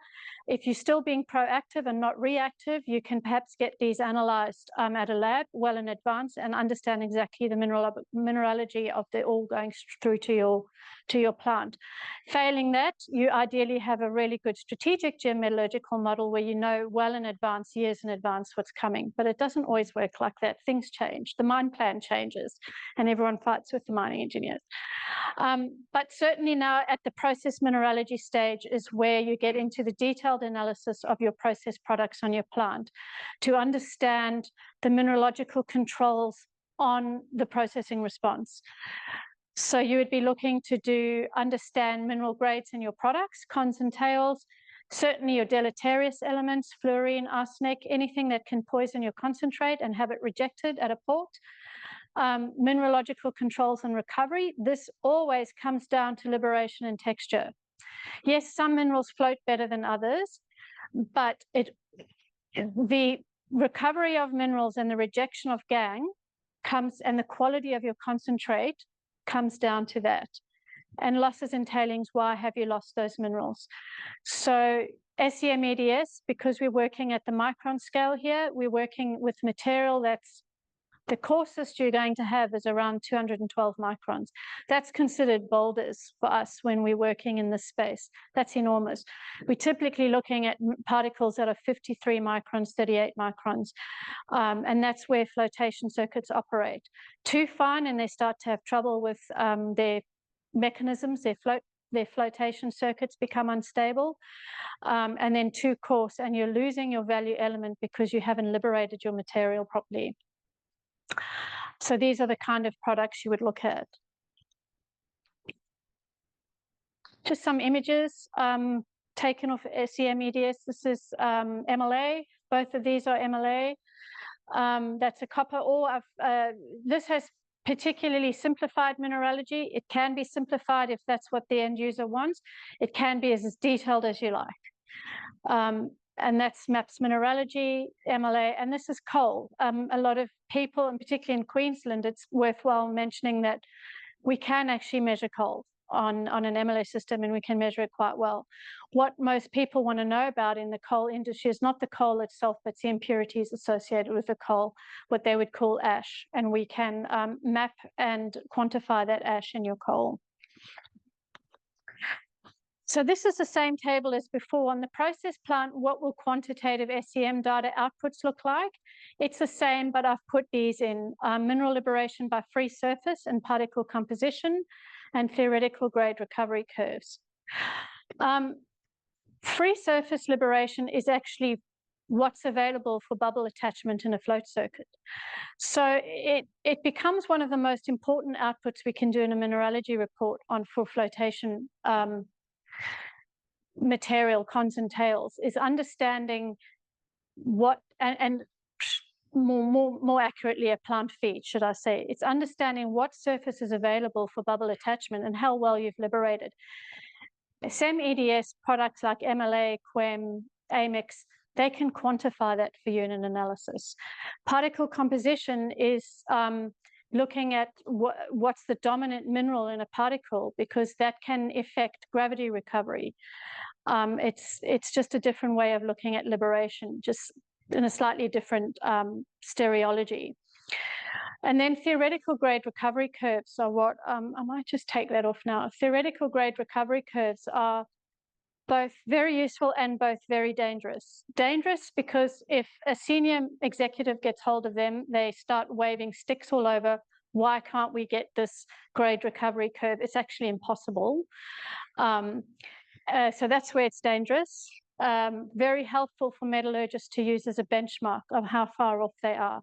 [SPEAKER 1] If you're still being proactive and not reactive, you can perhaps get these analyzed at a lab well in advance and understand exactly the mineralogy of the ore going through to your plant. Failing that, you ideally have a really good strategic geometallurgical model where you know well in advance, years in advance, what's coming. But it doesn't always work like that. Things change. The mine plan changes, and everyone fights with the mining engineers. But certainly now at the process mineralogy stage is where you get into the detailed analysis of your process products on your plant to understand the mineralogical controls on the processing response. So you would be looking to understand mineral grades in your products, cons and tails, certainly your deleterious elements, fluorine, arsenic, anything that can poison your concentrate and have it rejected at a port. Mineralogical controls and recovery. This always comes down to liberation and texture. Yes, some minerals float better than others, but the recovery of minerals and the rejection of gangue comes, and the quality of your concentrate comes down to that. And losses and tailings, why have you lost those minerals? So SEM EDS, because we're working at the micron scale here, we're working with material that's the coarsest you're going to have is around 212 microns. That's considered boulders for us when we're working in this space. That's enormous. We're typically looking at particles that are 53 microns, 38 microns, and that's where flotation circuits operate. Too fine and they start to have trouble with their mechanisms, their flotation circuits become unstable, and then too coarse, and you're losing your value element because you haven't liberated your material properly. So these are the kind of products you would look at. Just some images taken off SEM EDS. This is MLA. Both of these are MLA. That's a copper ore. This has particularly simplified mineralogy. It can be simplified if that's what the end user wants. It can be as detailed as you like. And that's MAPS mineralogy, MLA, and this is coal. A lot of people, and particularly in Queensland, it's worthwhile mentioning that we can actually measure coal on an MLA system, and we can measure it quite well. What most people want to know about in the coal industry is not the coal itself, but the impurities associated with the coal, what they would call ash, and we can map and quantify that ash in your coal. So this is the same table as before. On the process plant, what will quantitative SEM data outputs look like? It's the same, but I've put these in mineral liberation by free surface and particle composition, and theoretical grade recovery curves. Free surface liberation is actually what's available for bubble attachment in a float circuit. So it becomes one of the most important outputs we can do in a mineralogy report for flotation material cons and tails, is understanding what, and more accurately, a plant feed, should I say. It's understanding what surface is available for bubble attachment and how well you've liberated. SEM EDS products like MLA, QUEM, AMIX, they can quantify that for you in an analysis. Particle composition is looking at what's the dominant mineral in a particle, because that can affect gravity recovery. It's just a different way of looking at liberation, just in a slightly different stereology. And then theoretical grade recovery curves are what, I might just take that off now. Theoretical grade recovery curves are both very useful and both very dangerous. Dangerous because if a senior executive gets hold of them, they start waving sticks all over. Why can't we get this grade recovery curve? It's actually impossible. So that's where it's dangerous. Very helpful for metallurgists to use as a benchmark of how far off they are,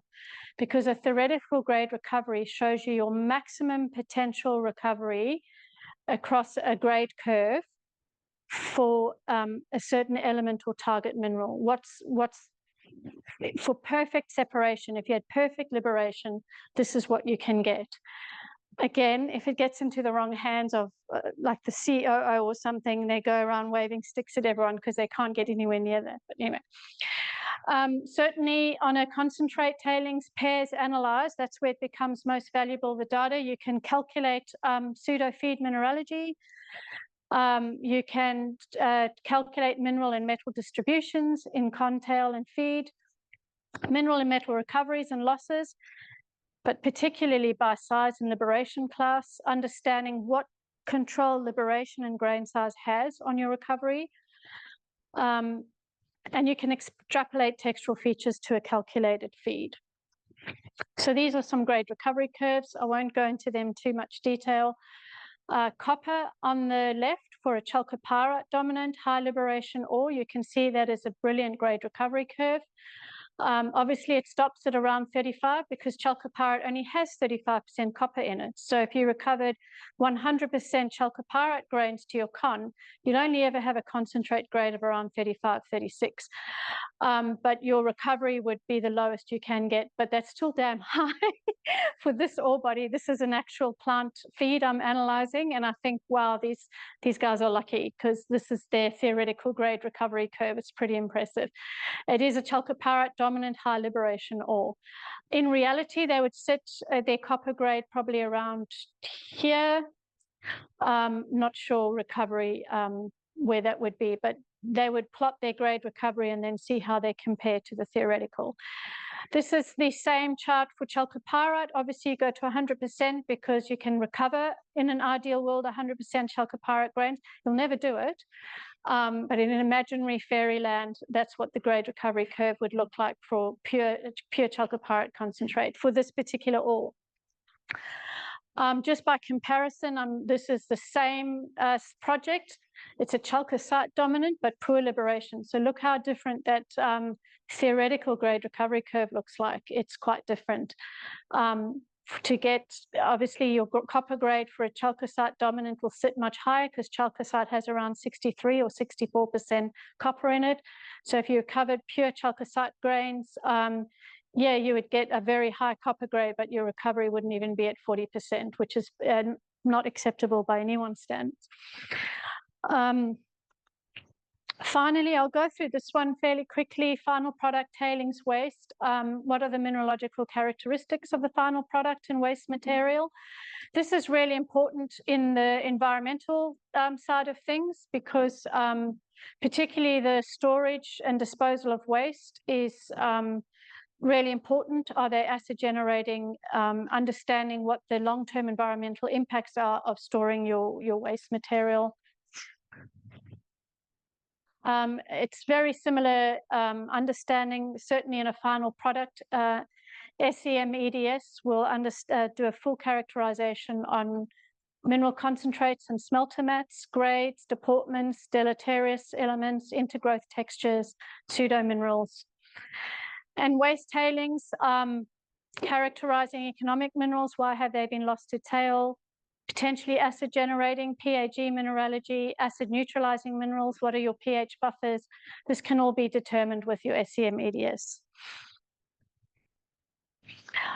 [SPEAKER 1] because a theoretical grade recovery shows you your maximum potential recovery across a grade curve for a certain element or target mineral. What's for perfect separation, if you had perfect liberation, this is what you can get. Again, if it gets into the wrong hands of like the COO or something, they go around waving sticks at everyone because they can't get anywhere near that. But anyway, certainly on a concentrate tailings pairs analyzed, that's where it becomes most valuable, the data. You can calculate pseudo feed mineralogy. You can calculate mineral and metal distributions in contail and feed, mineral and metal recoveries and losses, but particularly by size and liberation class, understanding what control liberation and grain size has on your recovery. And you can extrapolate textural features to a calculated feed. So these are some grade recovery curves. I won't go into them too much detail. Copper on the left for a chalcopyrite dominant high liberation ore, you can see that is a brilliant grade recovery curve. Obviously, it stops at around 35 because chalcopyrite only has 35% copper in it. So if you recovered 100% chalcopyrite grains to your con, you'd only ever have a concentrate grade of around 35, 36. But your recovery would be the lowest you can get, but that's still damn high for this ore body. This is an actual plant feed I'm analyzing, and I think, wow, these guys are lucky because this is their theoretical grade recovery curve. It's pretty impressive. It is a chalcopyrite dominant high liberation ore. In reality, they would sit their copper grade probably around here. Not sure recovery where that would be, but they would plot their grade recovery and then see how they compare to the theoretical. This is the same chart for chalcopyrite. Obviously, you go to 100% because you can recover in an ideal world 100% chalcopyrite grains. You'll never do it. But in an imaginary fairyland, that's what the grade recovery curve would look like for pure chalcopyrite concentrate for this particular ore. Just by comparison, this is the same project. It's a chalcocite dominant, but poor liberation. So look how different that theoretical grade recovery curve looks like. It's quite different. To get, obviously, your copper grade for a chalcocite dominant will sit much higher because chalcocite has around 63 or 64% copper in it. So if you recovered pure chalcocite grains, yeah, you would get a very high copper grade, but your recovery wouldn't even be at 40%, which is not acceptable by anyone's standards. Finally, I'll go through this one fairly quickly. Final product, tailings, waste. What are the mineralogical characteristics of the final product and waste material? This is really important in the environmental side of things because particularly the storage and disposal of waste is really important. Are they acid generating? Understanding what the long-term environmental impacts are of storing your waste material. It's very similar understanding, certainly in a final product. SEM-EDS will do a full characterization on mineral concentrates and smelter mats, grades, deportments, deleterious elements, intergrowth textures, pseudo-minerals. And waste tailings, characterizing economic minerals. Why have they been lost to tail? Potentially acid generating, PAG mineralogy, acid neutralizing minerals. What are your pH buffers? This can all be determined with your SEM-EDS.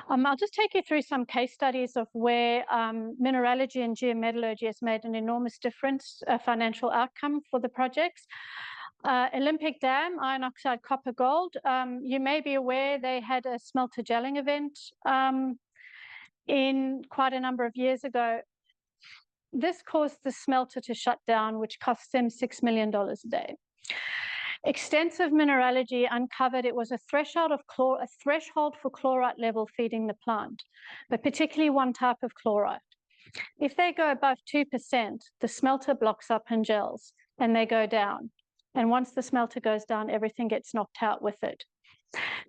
[SPEAKER 1] I'll just take you through some case studies of where mineralogy and geometallurgy has made an enormous difference, financial outcome for the projects. Olympic Dam, iron oxide, copper, gold. You may be aware they had a smelter gelling event in quite a number of years ago. This caused the smelter to shut down, which cost them $6 million a day. Extensive mineralogy uncovered it was a threshold for chloride level feeding the plant, but particularly one type of chloride. If they go above 2%, the smelter blocks up and gels, and they go down. And once the smelter goes down, everything gets knocked out with it.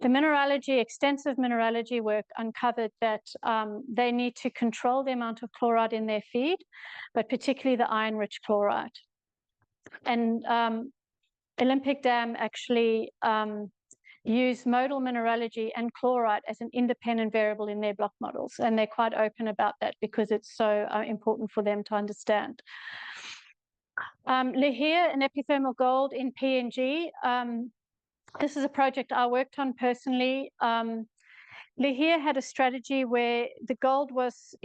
[SPEAKER 1] The extensive mineralogy work uncovered that they need to control the amount of chloride in their feed, but particularly the iron-rich chloride. And Olympic Dam actually use modal mineralogy and chloride as an independent variable in their block models. And they're quite open about that because it's so important for them to understand. Lihir and epithermal gold in PNG. This is a project I worked on personally. Lihir had a strategy where the gold was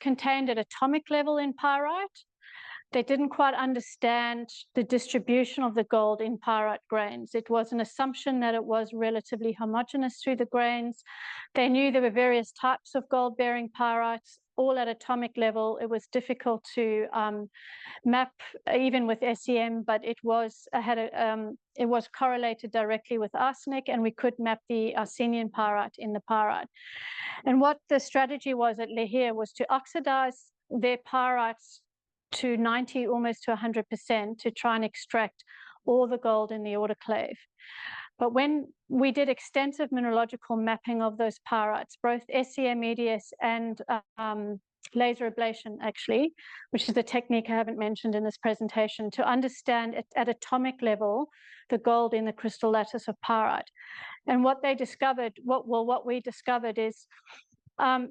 [SPEAKER 1] contained at atomic level in pyrite. They didn't quite understand the distribution of the gold in pyrite grains. It was an assumption that it was relatively homogeneous through the grains. They knew there were various types of gold-bearing pyrites, all at atomic level. It was difficult to map, even with SEM, but it was correlated directly with arsenic, and we could map the arsenian pyrite in the pyrite. And what the strategy was at Lihir was to oxidize their pyrites to 90, almost to 100%, to try and extract all the gold in the autoclave. But when we did extensive mineralogical mapping of those pyrites, both SEM-EDS and laser ablation, actually, which is a technique I haven't mentioned in this presentation, to understand at atomic level the gold in the crystal lattice of pyrite. And what they discovered, what we discovered is,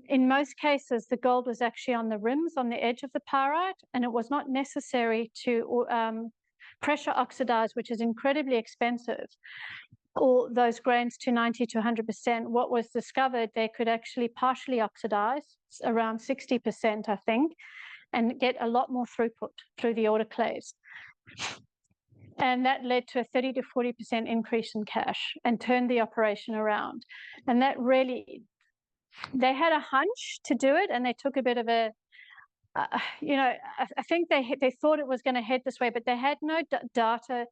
[SPEAKER 1] in most cases, the gold was actually on the rims, on the edge of the pyrite, and it was not necessary to pressure oxidize, which is incredibly expensive, all those grains to 90 to 100%. What was discovered, they could actually partially oxidize, around 60%, I think, and get a lot more throughput through the autoclaves. And that led to a 30 to 40% increase in cash and turned the operation around. And that really, they had a hunch to do it, and they took a bit of a, I think they thought it was going to head this way, but they had no data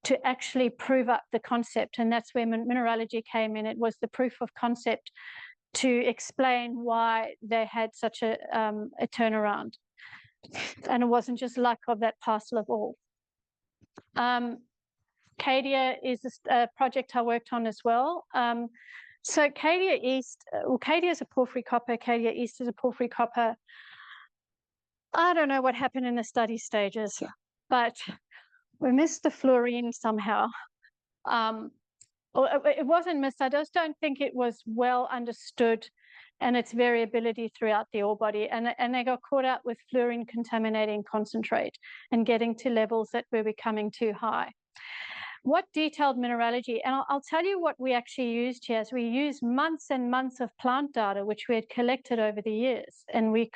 [SPEAKER 1] to actually prove up the concept. And that's where mineralogy came in. It was the proof of concept to explain why they had such a turnaround. And it wasn't just luck of that parcel of ore. Cadia is a project I worked on as well. So Cadia East, well, Cadia is a porphyry copper, Cadia East is a porphyry copper. I don't know what happened in the study stages, but we missed the fluorine somehow. Or it wasn't missed. I just don't think it was well understood and its variability throughout the ore body. And they got caught out with fluorine contaminating concentrate and getting to levels that were becoming too high. What detailed mineralogy, and I'll tell you what we actually used here. Is we used months and months of plant data, which we had collected over the years, and we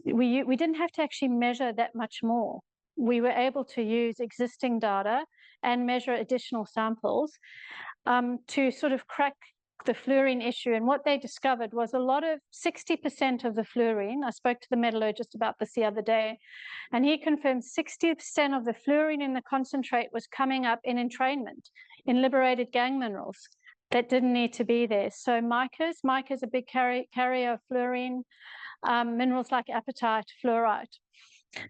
[SPEAKER 1] didn't have to actually measure that much more. We were able to use existing data and measure additional samples to sort of crack the fluorine issue. And what they discovered was a lot of 60% of the fluorine. I spoke to the metallurgist about this the other day, and he confirmed 60% of the fluorine in the concentrate was coming up in entrainment, in liberated gangue minerals that didn't need to be there. So mica is a big carrier of fluorine, minerals like apatite, fluorite.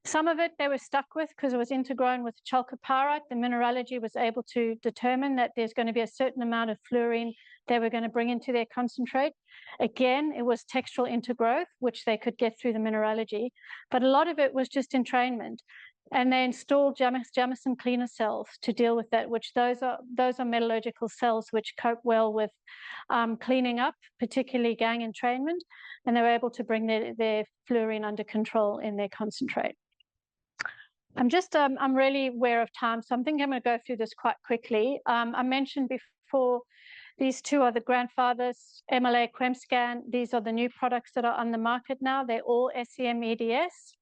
[SPEAKER 1] Some of it they were stuck with because it was intergrown with chalcopyrite. The mineralogy was able to determine that there's going to be a certain amount of fluorine they were going to bring into their concentrate. Again, it was textural intergrowth, which they could get through the mineralogy, but a lot of it was just entrainment. And they installed Jamison cleaner cells to deal with that, which those are metallurgical cells which cope well with cleaning up, particularly gangue entrainment, and they were able to bring their fluorine under control in their concentrate. I'm really aware of time, so I think I'm going to go through this quite quickly. I mentioned before, these two are the grandfathers, MLA, QuemScan. These are the new products that are on the market now. They're all SEM EDS.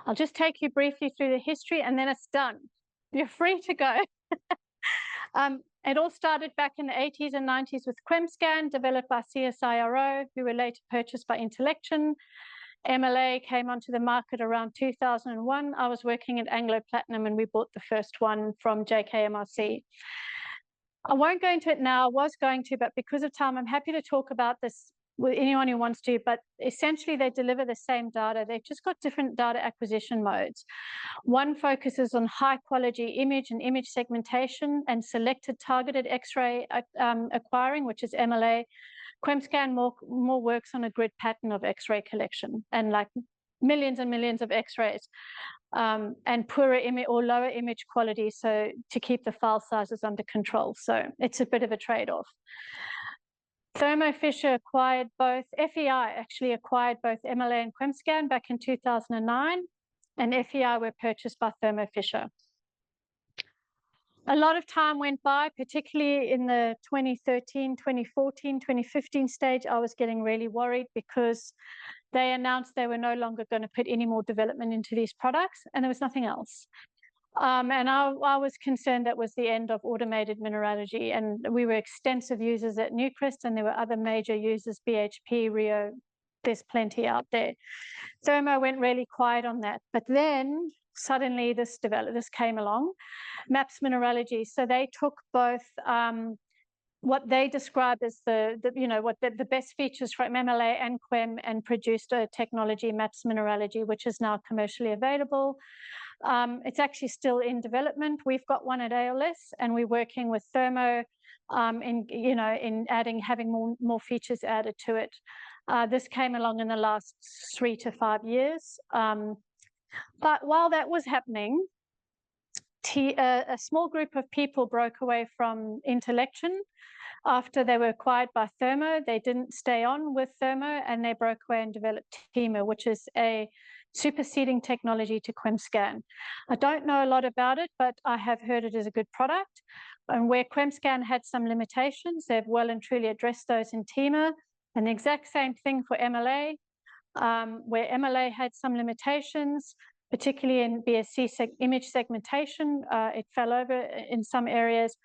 [SPEAKER 1] I'll just take you briefly through the history and then it's done. You're free to go. It all started back in the 80s and 90s with QuemScan, developed by CSIRO, who were later purchased by Intellection. MLA came onto the market around 2001. I was working at Anglo Platinum and we bought the first one from JKMRC. I won't go into it now. I was going to, but because of time, I'm happy to talk about this with anyone who wants to, but essentially they deliver the same data. They've just got different data acquisition modes. One focuses on high quality image and image segmentation and selected targeted X-ray acquiring, which is MLA. QuemScan more works on a grid pattern of X-ray collection and like millions and millions of X-rays and poorer image or lower image quality, so to keep the file sizes under control. So it's a bit of a trade-off. Thermo Fisher acquired both, FEI actually acquired both MLA and QuemScan back in 2009, and FEI were purchased by Thermo Fisher. A lot of time went by, particularly in the 2013, 2014, 2015 stage. I was getting really worried because they announced they were no longer going to put any more development into these products, and there was nothing else. And I was concerned that was the end of automated mineralogy, and we were extensive users at Newcrest, and there were other major users, BHP, Rio, there's plenty out there. Thermo went really quiet on that, but then suddenly this came along, MAPS Mineralogy. So they took both what they described as the best features from MLA and Quem and produced a technology, MAPS Mineralogy, which is now commercially available. It's actually still in development. We've got one at ALS, and we're working with Thermo in having more features added to it. This came along in the last 3 to 5 years. But while that was happening, a small group of people broke away from Intellection after they were acquired by Thermo. They didn't stay on with Thermo, and they broke away and developed TEMA, which is a superseding technology to QuemScan. I don't know a lot about it, but I have heard it is a good product. And where QuemScan had some limitations, they've well and truly addressed those in TEMA. And the exact same thing for MLA, where MLA had some limitations, particularly in BSC image segmentation. It fell over in some areas.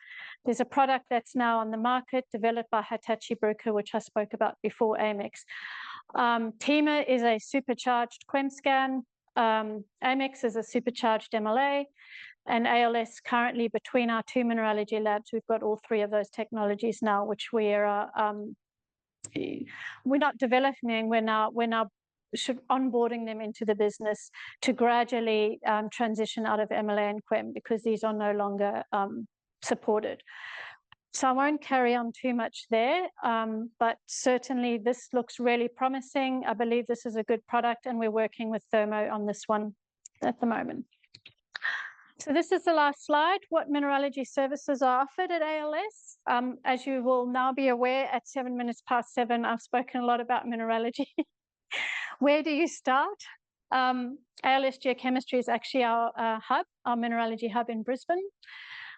[SPEAKER 1] There's a product that's now on the market developed by Hitachi Bruker, which I spoke about before, Amex. TEMA is a supercharged QuemScan. Amex is a supercharged MLA. And ALS currently, between our 2 mineralogy labs, we've got all 3 of those technologies now, which we're not developing, we're now onboarding them into the business to gradually transition out of MLA and Quem, because these are no longer supported. So I won't carry on too much there, but certainly this looks really promising. I believe this is a good product, and we're working with Thermo on this one at the moment. So this is the last slide. What mineralogy services are offered at ALS? As you will now be aware, at 7:07, I've spoken a lot about mineralogy. Where do you start? ALS Geochemistry is actually our hub, our mineralogy hub in Brisbane.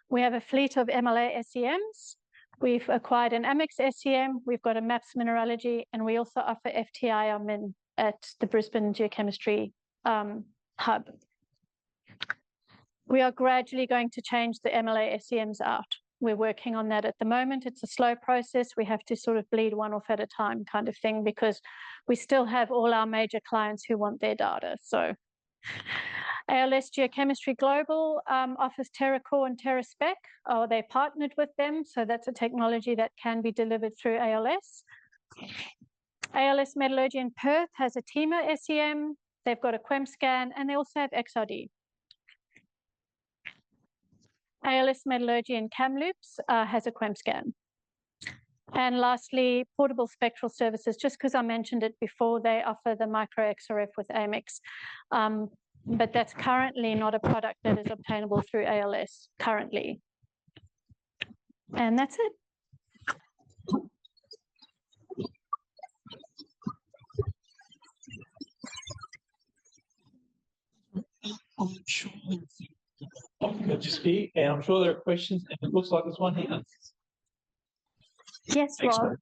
[SPEAKER 1] We have a fleet of MLA SEMs. We've acquired an Amex SEM. We've got a MAPS Mineralogy, and we also offer FTI Min at the Brisbane Geochemistry hub. We are gradually going to change the MLA SEMs out. We're working on that at the moment. It's a slow process. We have to sort of bleed one off at a time kind of thing, because we still have all our major clients who want their data. So ALS Geochemistry Global offers TerraCore and TerraSpec. They partnered with them, so that's a technology that can be delivered through ALS. ALS Metallurgy in Perth has a TEMA SEM. They've got a QuemScan, and they also have XRD. ALS Metallurgy in Kamloops has a QuemScan. And lastly, Portable Spectral Services, just because I mentioned it before, they offer the micro XRF with Amex. But that's currently not a product that is obtainable through ALS currently. And that's it.
[SPEAKER 2] I'm sure just here, and I'm sure there are questions, and it looks like there's one here.
[SPEAKER 1] Yes,
[SPEAKER 2] Thanks,
[SPEAKER 1] Rob.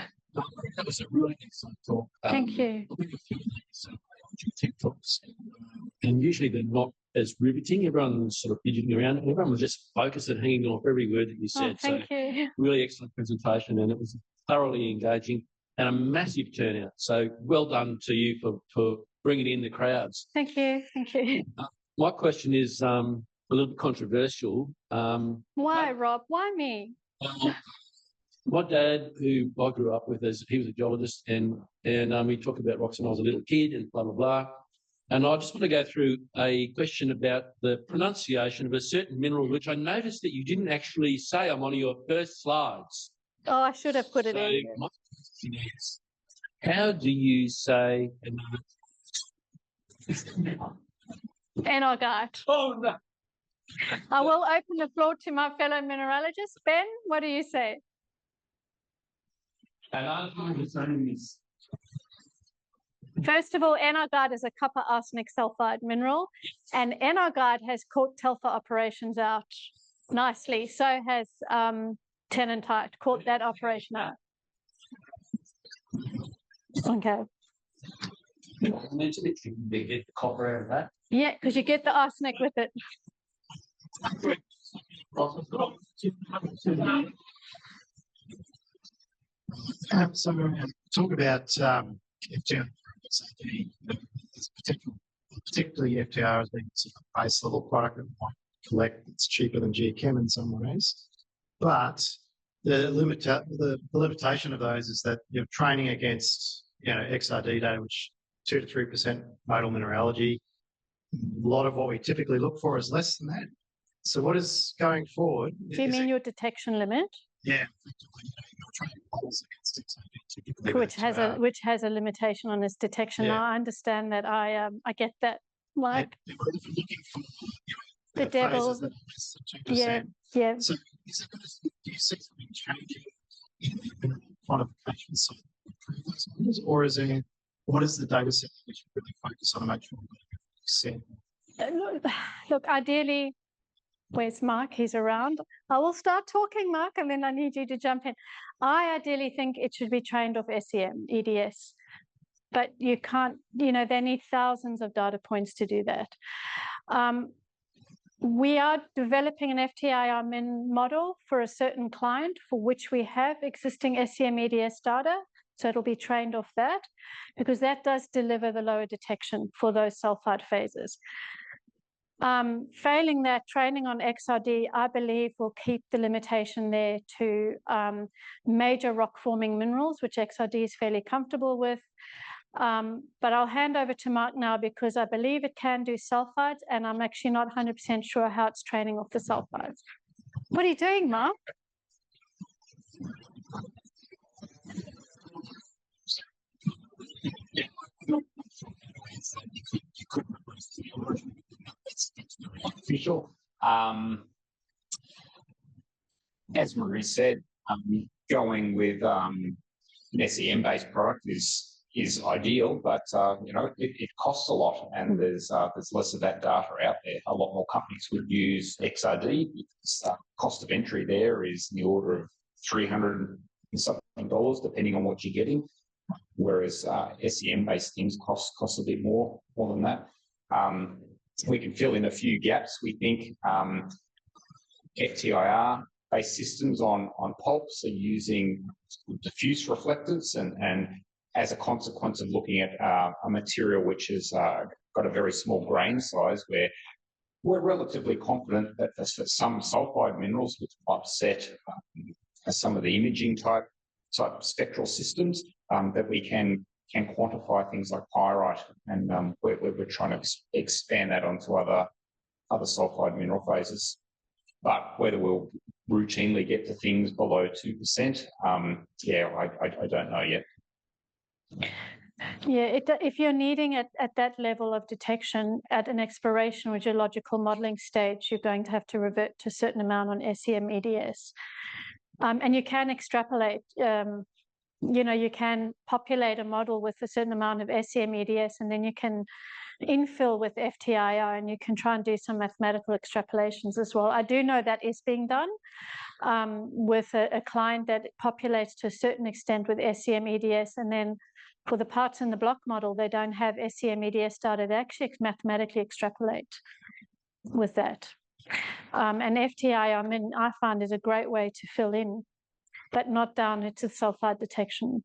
[SPEAKER 2] that was a really excellent talk.
[SPEAKER 1] Thank you.
[SPEAKER 2] I think a few tech talks, and usually they're not as riveting. Everyone's sort of fidgeting around. Everyone was just focused and hanging on every word that you said.
[SPEAKER 1] Thank you.
[SPEAKER 2] Really excellent presentation, and it was thoroughly engaging and a massive turnout. So well done to you for bringing in the crowds.
[SPEAKER 1] Thank you. Thank you.
[SPEAKER 2] My question is a little bit controversial.
[SPEAKER 1] Why, Rob? Why me?
[SPEAKER 2] My dad, who I grew up with, he was a geologist, and we talked about rocks when I was a little kid and blah, blah, blah. And I just want to go through a question about the pronunciation of a certain mineral, which I noticed that you didn't actually say on one of your first slides.
[SPEAKER 1] Oh, I should have put it in.
[SPEAKER 2] My question is, how do you say
[SPEAKER 1] Enargite.
[SPEAKER 2] Oh, no.
[SPEAKER 1] I will open the floor to my fellow mineralogist. Ben, what do you say? First of all, enargite is a copper arsenic sulfide mineral, and enargite has caught telfer operations out nicely. So has tenantite caught that operation out. Okay.
[SPEAKER 2] They get the copper out of that.
[SPEAKER 1] Yeah, because you get the arsenic with it.
[SPEAKER 3] So talk about FTR, particularly FTR as being sort of a base level product that we might collect. It's cheaper than geochem in some ways, but the limitation of those is that you're training against XRD data, which 2 to 3% modal mineralogy. A lot of what we typically look for is less than that. So what is going forward?
[SPEAKER 1] Do you mean your detection limit?
[SPEAKER 3] Yeah, you're training models against XRD,
[SPEAKER 1] which has a limitation on its detection.
[SPEAKER 3] Yeah.
[SPEAKER 1] Now, I understand that. I get that. Like
[SPEAKER 3] looking for
[SPEAKER 1] the devil. Yeah, yeah.
[SPEAKER 3] So is it going to, do you see something changing in the mineral quantification side to improve those numbers, or is there, what is the data set that we should really focus on to make sure we're going to set?
[SPEAKER 1] Look, ideally, where's Mark? He's around. I will start talking, Mark, and then I need you to jump in. I ideally think it should be trained off SEM, EDS, but you can't, they need thousands of data points to do that. We are developing an FTIR-Min model for a certain client for which we have existing SEM EDS data. So it'll be trained off that, because that does deliver the lower detection for those sulfide phases. Failing that, training on XRD, I believe, will keep the limitation there to major rock-forming minerals, which XRD is fairly comfortable with. But I'll hand over to Mark now, because I believe it can do sulfides, and I'm actually not 100% sure how it's training off the sulfides. What are you doing, Mark?
[SPEAKER 4] Official. As Miree said, going with an SEM-based product is ideal, but you know, it costs a lot, and there's less of that data out there. A lot more companies would use XRD because the cost of entry there is in the order of $300 and something, depending on what you're getting, whereas SEM-based things cost a bit more than that. We can fill in a few gaps. We think FTIR-based systems on pulps are using diffuse reflectors, and as a consequence of looking at a material which has got a very small grain size, where we're relatively confident that for some sulfide minerals which upset some of the imaging type spectral systems, that we can quantify things like pyrite, and we're trying to expand that onto other sulfide mineral phases. But whether we'll routinely get to things below 2%, yeah, I don't know yet.
[SPEAKER 1] Yeah, if you're needing it at that level of detection at an exploration or geological modelling stage, you're going to have to revert to a certain amount on SEM-EDS. And you can extrapolate. You know, you can populate a model with a certain amount of SEM-EDS, and then you can infill with FTIR, and you can try and do some mathematical extrapolations as well. I do know that is being done with a client that populates to a certain extent with SEM-EDS, and then for the parts in the block model, they don't have SEM-EDS data. They actually mathematically extrapolate with that. And FTIR, I mean, I find is a great way to fill in, but not down into sulfide detection.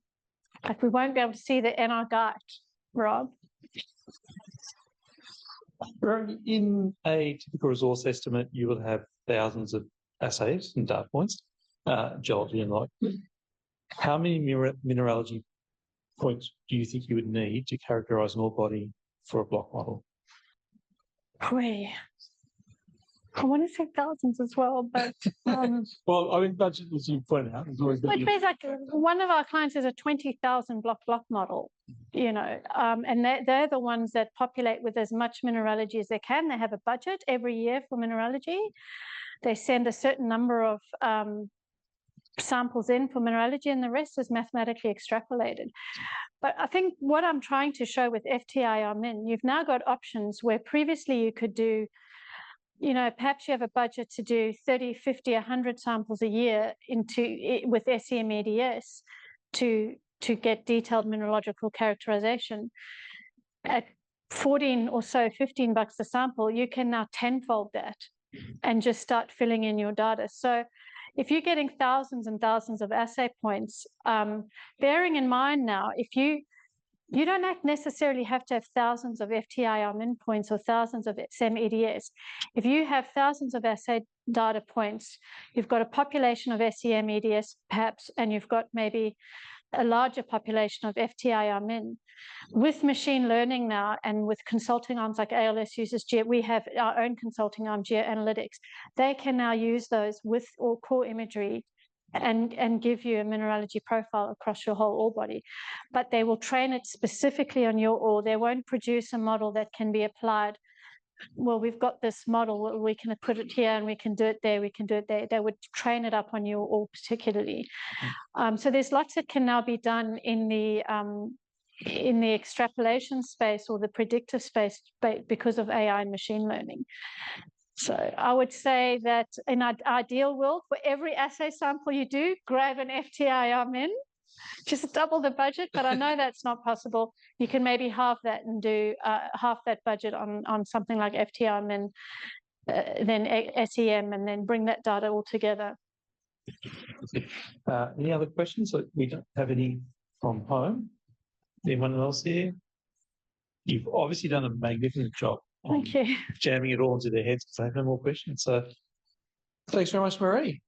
[SPEAKER 1] Like, we won't be able to see the NR guide, Rob.
[SPEAKER 5] In a typical resource estimate, you will have thousands of assays and data points, geology and like. How many mineralogy points do you think you would need to characterise an ore body for a block model?
[SPEAKER 1] I want to say thousands as well, but
[SPEAKER 5] well, I mean, budget, as you pointed out, is always
[SPEAKER 1] which means like one of our clients is a 20,000 block model, you know, and they're the ones that populate with as much mineralogy as they can. They have a budget every year for mineralogy. They send a certain number of samples in for mineralogy, and the rest is mathematically extrapolated. But I think what I'm trying to show with FTIR-Min, you've now got options where previously you could do, you know, perhaps you have a budget to do 30, 50, 100 samples a year with SEM-EDS to get detailed mineralogical characterization. At 14 or so, $15 a sample, you can now tenfold that and just start filling in your data. So if you're getting thousands and thousands of assay points, bearing in mind now, if you don't necessarily have to have thousands of FTIR-Min points or thousands of SEM-EDS. If you have thousands of assay data points, you've got a population of SEM-EDS perhaps, and you've got maybe a larger population of FTIR-Min. With machine learning now, and with consulting arms like ALS uses, we have our own consulting arm, Geoanalytics. They can now use those with all core imagery and give you a mineralogy profile across your whole ore body. But they will train it specifically on your ore. They won't produce a model that can be applied. Well, we've got this model, we can put it here and we can do it there, we can do it there. They would train it up on your ore particularly. So there's lots that can now be done in the extrapolation space or the predictive space because of AI and machine learning. So I would say that in an ideal world, for every assay sample you do, grab an FTIR-Min, just double the budget, but I know that's not possible. You can maybe halve that and do half that budget on something like FTIR-Min, then SEM, and then bring that data all together.
[SPEAKER 5] Any other questions? We don't have any from home. Anyone else here? You've obviously done a magnificent job.
[SPEAKER 1] Thank you.
[SPEAKER 5] Jamming it all into their heads because I have no more questions. So thanks very much, Miree.